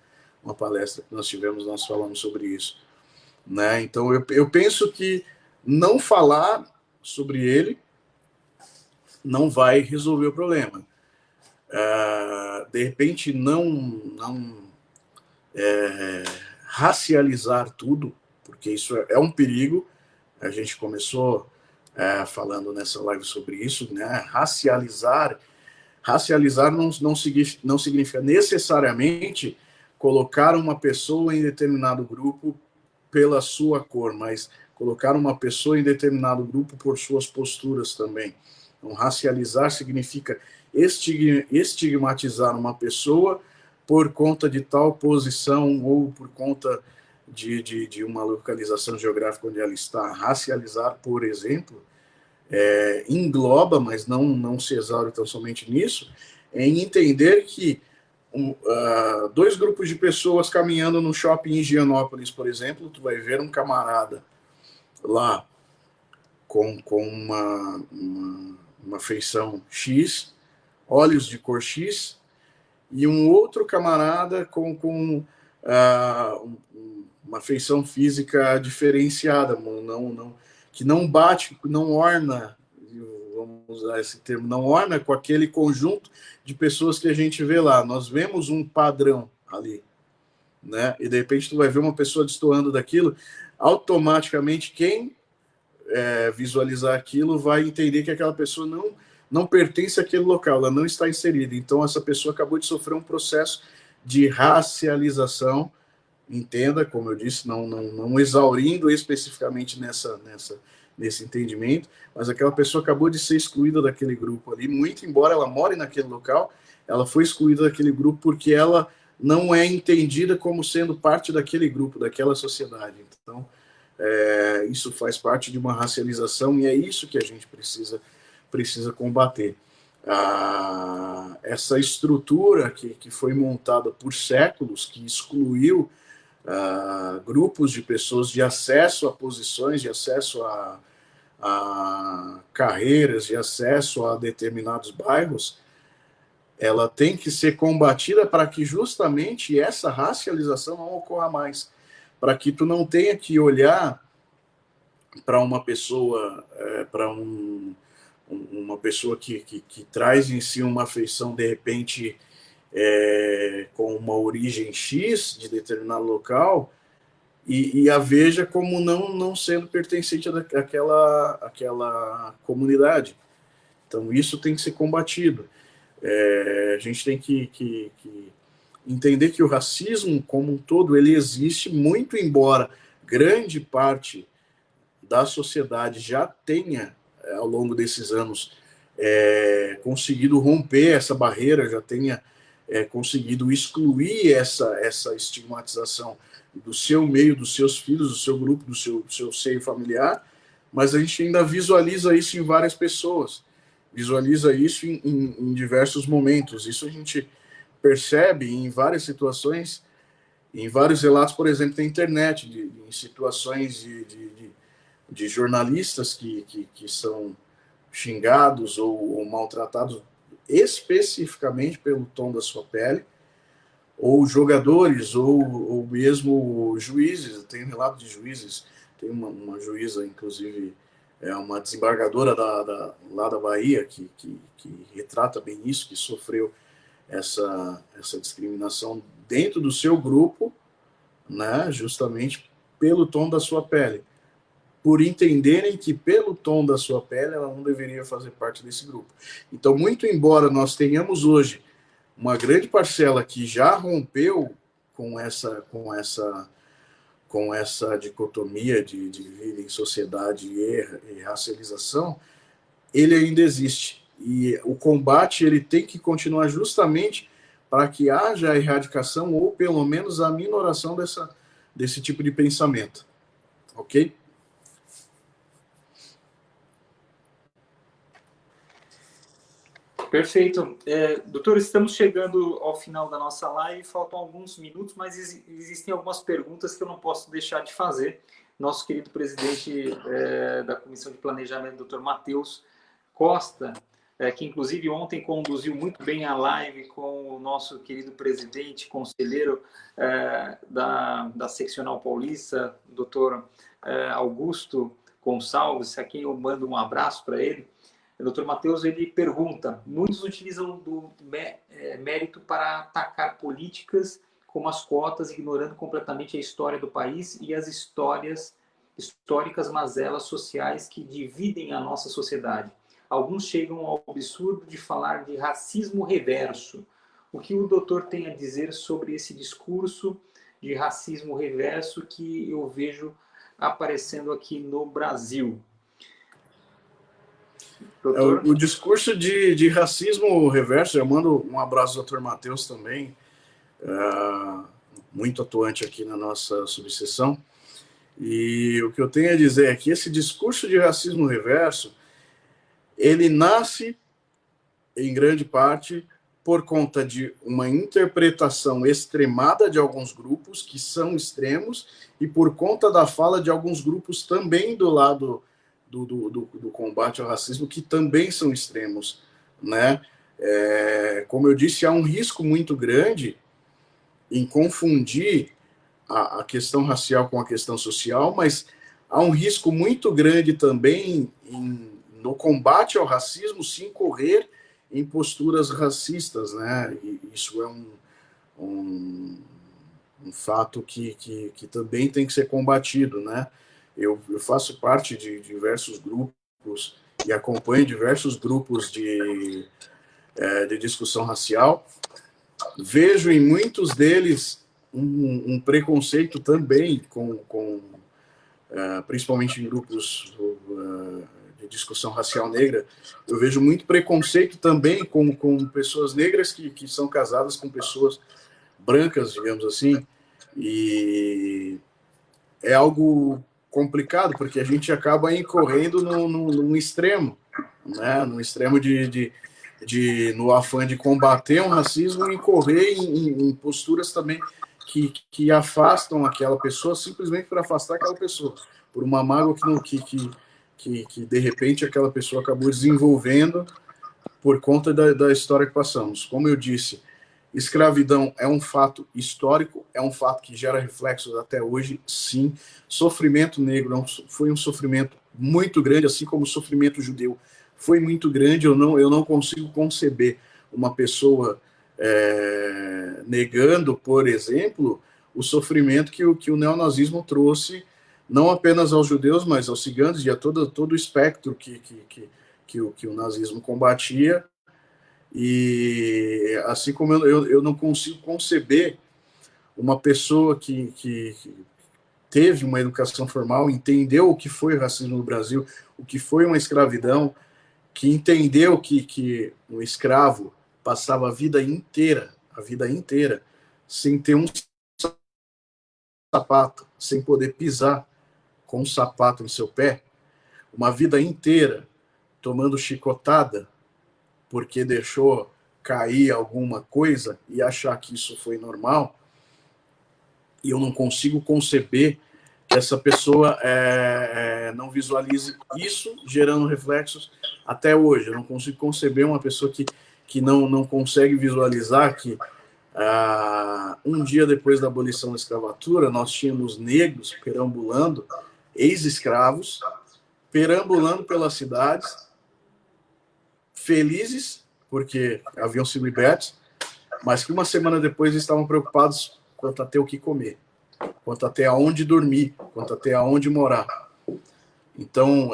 palestra que nós tivemos, nós falamos sobre isso, né? Então eu penso que não falar sobre ele não vai resolver o problema. De repente, não racializar tudo, porque isso é um perigo. A gente começou falando nessa live sobre isso, né? Racializar não significa necessariamente colocar uma pessoa em determinado grupo pela sua cor, mas colocar uma pessoa em determinado grupo por suas posturas também. Então, racializar significa estigmatizar uma pessoa por conta de tal posição ou por conta de uma localização geográfica onde ela está. Racializar, por exemplo, engloba, mas não se exaure tão somente nisso, em entender que dois grupos de pessoas caminhando no shopping em Gianópolis, por exemplo, tu vai ver um camarada lá com uma feição X, olhos de cor X, e um outro camarada com uma feição física diferenciada, que não bate, não orna, vamos usar esse termo, não orna com aquele conjunto de pessoas que a gente vê lá. Nós vemos um padrão ali, né? E de repente tu vai ver uma pessoa destoando daquilo, automaticamente quem visualizar aquilo vai entender que aquela pessoa não pertence àquele local, ela não está inserida. Então essa pessoa acabou de sofrer um processo de racialização, entenda, como eu disse, não exaurindo especificamente nesse entendimento, mas aquela pessoa acabou de ser excluída daquele grupo ali, muito embora ela more naquele local, ela foi excluída daquele grupo porque ela não é entendida como sendo parte daquele grupo, daquela sociedade. Então, isso faz parte de uma racialização e é isso que a gente precisa combater. Essa estrutura que foi montada por séculos, que excluiu grupos de pessoas de acesso a posições, de acesso a carreiras, de acesso a determinados bairros, ela tem que ser combatida para que justamente essa racialização não ocorra mais, para que tu não tenha que olhar para uma pessoa, uma pessoa que traz em si uma afeição, de repente, com uma origem X de determinado local, e a veja como não sendo pertencente àquela comunidade. Então, isso tem que ser combatido. A gente tem que entender que o racismo, como um todo, ele existe, muito embora grande parte da sociedade já tenha, ao longo desses anos, conseguido romper essa barreira, já tenha conseguido excluir essa estigmatização do seu meio, dos seus filhos, do seu grupo, do seu seio familiar, mas a gente ainda visualiza isso em várias pessoas, visualiza isso em diversos momentos. Isso a gente percebe em várias situações, em vários relatos, por exemplo, na internet, em situações de jornalistas que são xingados ou maltratados especificamente pelo tom da sua pele, ou jogadores, ou mesmo juízes. Eu tenho relato de juízes, tem uma juíza, inclusive, uma desembargadora lá da Bahia, que retrata bem isso, que sofreu essa discriminação dentro do seu grupo, né, justamente pelo tom da sua pele, por entenderem que pelo tom da sua pele ela não deveria fazer parte desse grupo. Então, muito embora nós tenhamos hoje uma grande parcela que já rompeu com essa dicotomia de vida em sociedade e racialização, ele ainda existe. E o combate ele tem que continuar justamente para que haja a erradicação ou pelo menos a minoração desse tipo de pensamento. Ok? Perfeito. Doutor, estamos chegando ao final da nossa live, faltam alguns minutos, mas existem algumas perguntas que eu não posso deixar de fazer. Nosso querido presidente da Comissão de Planejamento, doutor Matheus Costa, que inclusive ontem conduziu muito bem a live com o nosso querido presidente, conselheiro da Seccional Paulista, doutor Augusto Gonçalves, a quem eu mando um abraço para ele. O doutor Matheus, ele pergunta, muitos utilizam do mérito para atacar políticas como as cotas, ignorando completamente a história do país e as históricas mazelas sociais que dividem a nossa sociedade. Alguns chegam ao absurdo de falar de racismo reverso. O que o doutor tem a dizer sobre esse discurso de racismo reverso que eu vejo aparecendo aqui no Brasil? O discurso de racismo reverso, eu mando um abraço ao doutor Matheus também, muito atuante aqui na nossa subseção, e o que eu tenho a dizer é que esse discurso de racismo reverso, ele nasce, em grande parte, por conta de uma interpretação extremada de alguns grupos, que são extremos, e por conta da fala de alguns grupos também do lado do combate ao racismo, que também são extremos, né? Como eu disse, há um risco muito grande em confundir a questão racial com a questão social, mas há um risco muito grande também no combate ao racismo se incorrer em posturas racistas, né? E isso é um fato que também tem que ser combatido, né? Eu faço parte de diversos grupos e acompanho diversos grupos de discussão racial. Vejo em muitos deles um preconceito também principalmente em grupos de discussão racial negra. Eu vejo muito preconceito também com pessoas negras que são casadas com pessoas brancas, digamos assim, e é algo complicado, porque a gente acaba incorrendo num extremo, né? Num extremo no afã de combater o racismo, incorrer em posturas também que afastam aquela pessoa, simplesmente para afastar aquela pessoa, por uma mágoa que de repente aquela pessoa acabou desenvolvendo por conta da história que passamos. Como eu disse, escravidão é um fato histórico, é um fato que gera reflexos até hoje, sim. Sofrimento negro foi um sofrimento muito grande, assim como o sofrimento judeu foi muito grande. Eu não consigo conceber uma pessoa negando, por exemplo, o sofrimento que o neonazismo trouxe, não apenas aos judeus, mas aos ciganos e a todo o espectro que o nazismo combatia. E assim como eu não consigo conceber uma pessoa que teve uma educação formal, entendeu o que foi o racismo no Brasil, o que foi uma escravidão, que entendeu que um escravo passava a vida inteira, sem ter um sapato, sem poder pisar com um sapato em seu pé, uma vida inteira tomando chicotada, porque deixou cair alguma coisa e achar que isso foi normal, e eu não consigo conceber que essa pessoa não visualize isso gerando reflexos até hoje. Eu não consigo conceber uma pessoa que não consegue visualizar que Um dia depois da abolição da escravatura, nós tínhamos negros perambulando, ex-escravos, perambulando pelas cidades, felizes, porque haviam sido libertos, mas que uma semana depois estavam preocupados quanto a ter o que comer, quanto a ter aonde dormir, quanto a ter aonde morar. Então,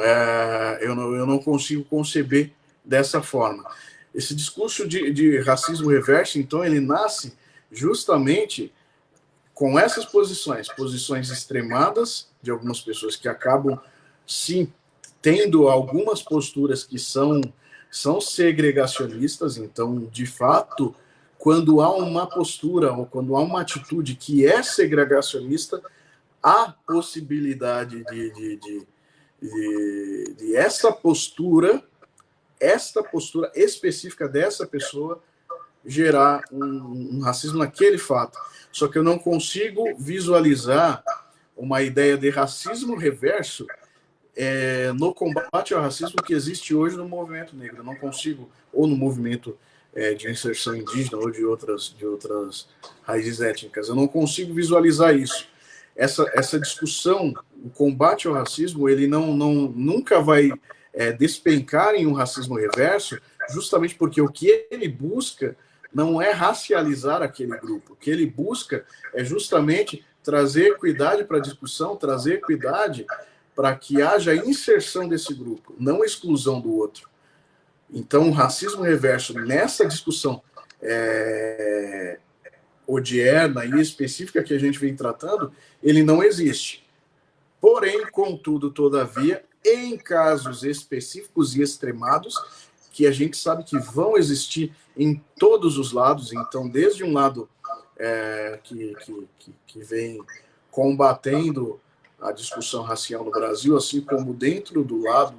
eu não consigo conceber dessa forma. Esse discurso de racismo reverso, então, ele nasce justamente com essas posições extremadas de algumas pessoas que acabam, sim, tendo algumas posturas que são segregacionistas. Então, de fato, quando há uma postura ou quando há uma atitude que é segregacionista, há possibilidade de esta postura específica dessa pessoa gerar um racismo naquele fato. Só que eu não consigo visualizar uma ideia de racismo reverso no combate ao racismo que existe hoje no movimento negro. Eu não consigo, ou no movimento de inserção indígena ou de outras raízes étnicas. Eu não consigo visualizar isso. Essa discussão, o combate ao racismo, ele nunca vai despencar em um racismo reverso, justamente porque o que ele busca não é racializar aquele grupo. O que ele busca é justamente trazer equidade para a discussão, trazer equidade para que haja inserção desse grupo, não exclusão do outro. Então, o racismo reverso, nessa discussão odierna e específica que a gente vem tratando, ele não existe. Porém, contudo, todavia, em casos específicos e extremados, que a gente sabe que vão existir em todos os lados, então, desde um lado que vem combatendo a discussão racial no Brasil, assim como dentro do lado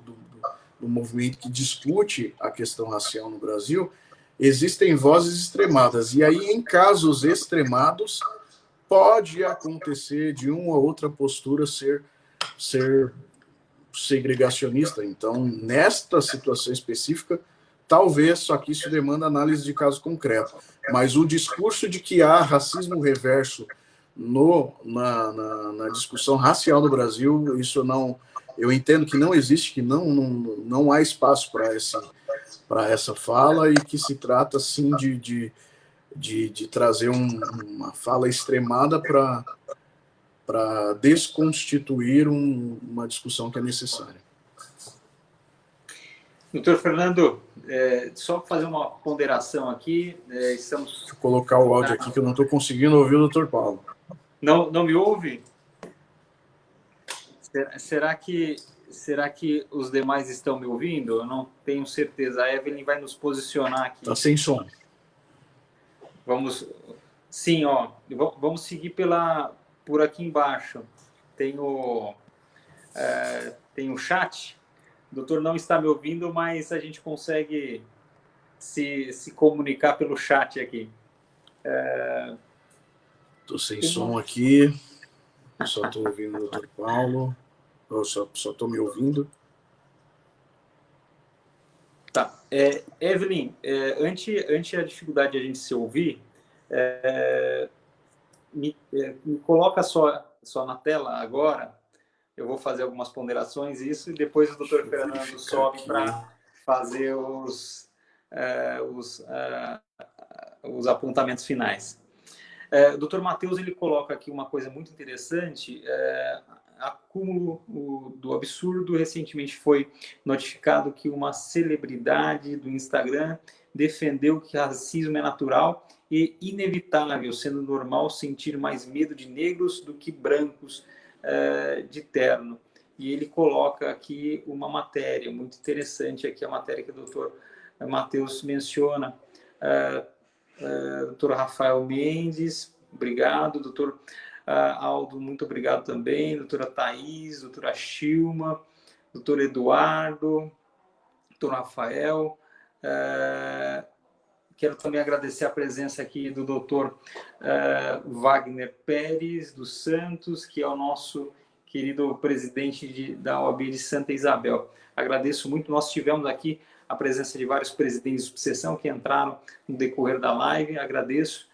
do movimento que discute a questão racial no Brasil, existem vozes extremadas. E aí, em casos extremados, pode acontecer de uma ou outra postura ser segregacionista. Então, nesta situação específica, talvez, só que isso demanda análise de caso concreto. Mas o discurso de que há racismo reverso na discussão racial no Brasil, isso não, eu entendo que não existe, que não há espaço para essa fala, e que se trata, sim, de trazer uma fala extremada para desconstituir uma discussão que é necessária. Doutor Fernando, só fazer uma ponderação aqui. Estamos... Deixa eu colocar o áudio aqui, que eu não estou conseguindo ouvir o doutor Paulo. Não me ouve? Será que os demais estão me ouvindo? Eu não tenho certeza. A Evelyn vai nos posicionar aqui. Está sem som. Sim, vamos seguir por aqui embaixo. Tem o chat. O doutor não está me ouvindo, mas a gente consegue se comunicar pelo chat aqui. Estou sem som aqui. Só estou ouvindo o doutor Paulo. Eu só estou me ouvindo. Tá. Evelyn, ante a dificuldade de a gente se ouvir, me coloca só na tela agora. Eu vou fazer algumas ponderações e depois o doutor Fernando sobe para fazer os apontamentos finais. O doutor Matheus, ele coloca aqui uma coisa muito interessante. Acúmulo do absurdo. Recentemente foi notificado que uma celebridade do Instagram defendeu que racismo é natural e inevitável, sendo normal sentir mais medo de negros do que brancos de terno. E ele coloca aqui uma matéria muito interessante, aqui a matéria que o doutor Matheus menciona. Doutor Rafael Mendes, obrigado. Doutor Aldo, muito obrigado também. Doutora Thaís, doutora Chilma, doutor Eduardo, doutor Rafael. Quero também agradecer a presença aqui do doutor Wagner Pérez dos Santos, que é o nosso querido presidente da OAB de Santa Isabel. Agradeço muito. Nós tivemos aqui a presença de vários presidentes de subseção que entraram no decorrer da live. Agradeço.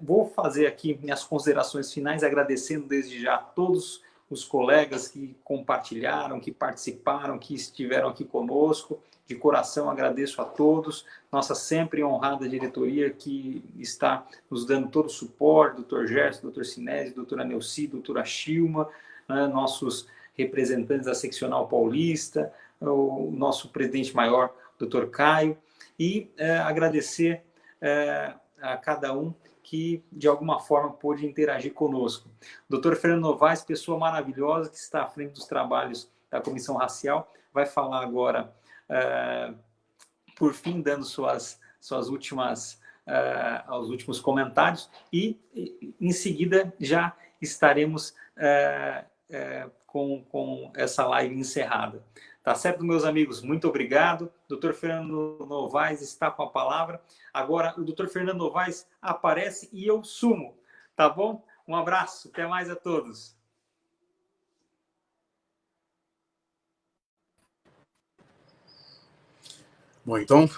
Vou fazer aqui minhas considerações finais, agradecendo desde já a todos os colegas que compartilharam, que participaram, que estiveram aqui conosco. De coração agradeço a todos, nossa sempre honrada diretoria que está nos dando todo o suporte, doutor Gerson, doutor Sinésio, doutora Neuci, doutora Chilma, né, nossos representantes da seccional paulista, o nosso presidente maior, doutor Caio, e agradecer a cada um que, de alguma forma, pôde interagir conosco. Doutor Fernando Novaes, pessoa maravilhosa, que está à frente dos trabalhos da Comissão Racial, vai falar agora, por fim, dando suas últimas, aos últimos comentários, e, em seguida, já estaremos com essa live encerrada. Tá certo, meus amigos? Muito obrigado. Doutor Fernando Novaes está com a palavra. Agora, o doutor Fernando Novaes aparece e eu sumo. Tá bom? Um abraço. Até mais a todos. Bom, então,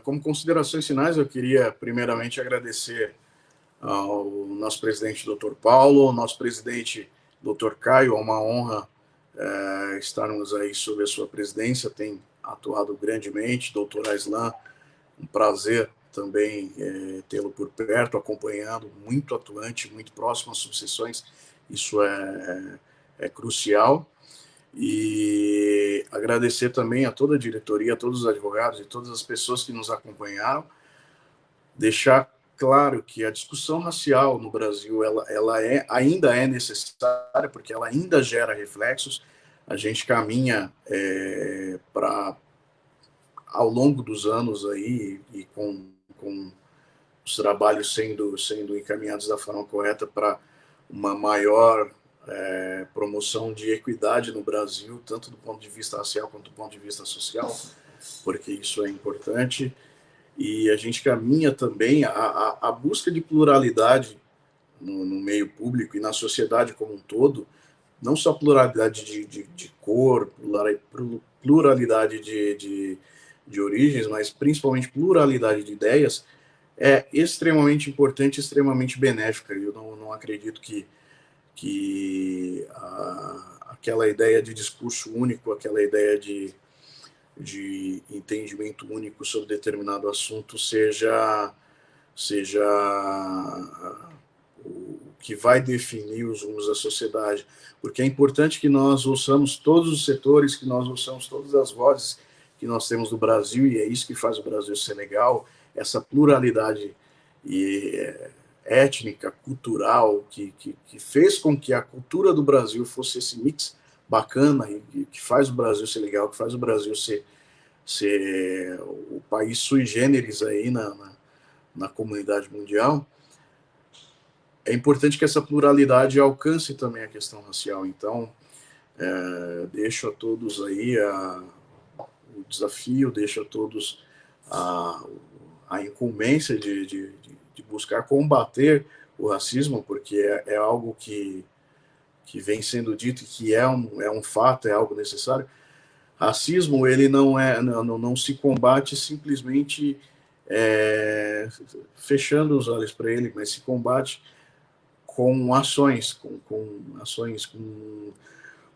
como considerações finais, eu queria primeiramente agradecer ao nosso presidente, doutor Paulo, ao nosso presidente, doutor Caio. É uma honra estarmos aí sob a sua presidência, tem atuado grandemente. Doutor Aislan, um prazer também tê-lo por perto, acompanhando, muito atuante, muito próximo às sucessões, isso é crucial. E agradecer também a toda a diretoria, a todos os advogados e todas as pessoas que nos acompanharam. Deixar claro que a discussão racial no Brasil ainda é necessária, porque ela ainda gera reflexos. A gente caminha ao longo dos anos aí, e com os trabalhos sendo encaminhados da forma correta para uma maior promoção de equidade no Brasil, tanto do ponto de vista racial quanto do ponto de vista social, porque isso é importante. E a gente caminha também a busca de pluralidade no meio público e na sociedade como um todo, não só pluralidade de cor, pluralidade de origens, mas principalmente pluralidade de ideias, é extremamente importante, extremamente benéfica. Eu não acredito que aquela ideia de discurso único, aquela ideia de entendimento único sobre determinado assunto seja o que vai definir os rumos da sociedade, porque é importante que nós ouçamos todos os setores, que nós ouçamos todas as vozes que nós temos no Brasil, e é isso que faz o Brasil ser legal, essa pluralidade étnica, cultural, que fez com que a cultura do Brasil fosse esse mix bacana, e que faz o Brasil ser legal, que faz o Brasil ser o país sui generis aí na comunidade mundial. É importante que essa pluralidade alcance também a questão racial. Então, deixo a todos aí o desafio, deixo a todos a incumbência de buscar combater o racismo, porque é algo que vem sendo dito e que é um fato, é algo necessário. Racismo, ele não se combate simplesmente fechando os olhos para ele, mas se combate com ações,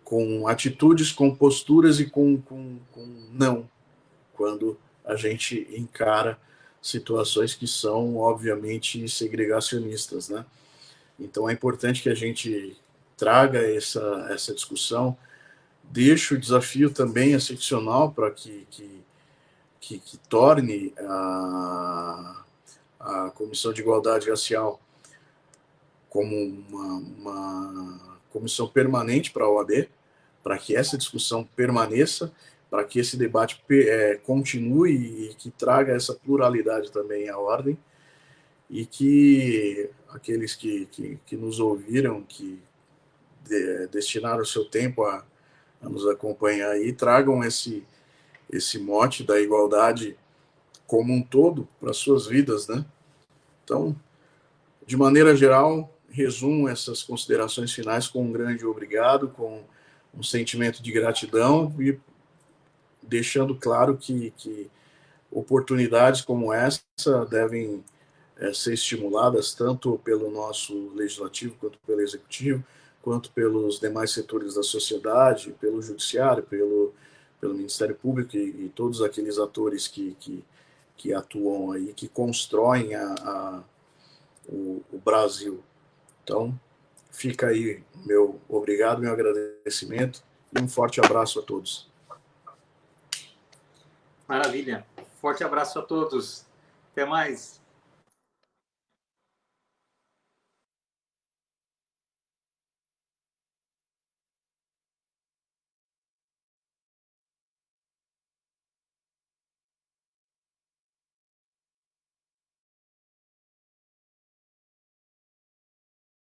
com atitudes, com posturas e com não, quando a gente encara situações que são, obviamente, segregacionistas, né? Então, é importante que a gente traga essa discussão. Deixo o desafio também excepcional para que torne a Comissão de Igualdade Racial como uma comissão permanente para a OAB, para que essa discussão permaneça, para que esse debate continue e que traga essa pluralidade também à ordem, e que aqueles que nos ouviram, que destinaram o seu tempo a nos acompanhar aí, tragam esse mote da igualdade como um todo para suas vidas, né? Então, de maneira geral, resumo essas considerações finais com um grande obrigado, com um sentimento de gratidão, e deixando claro que oportunidades como essa devem ser estimuladas tanto pelo nosso legislativo, quanto pelo executivo, quanto pelos demais setores da sociedade, pelo judiciário, pelo Ministério Público e todos aqueles atores que atuam aí, que constroem o Brasil. Então, fica aí meu obrigado, meu agradecimento e um forte abraço a todos. Maravilha. Forte abraço a todos. Até mais.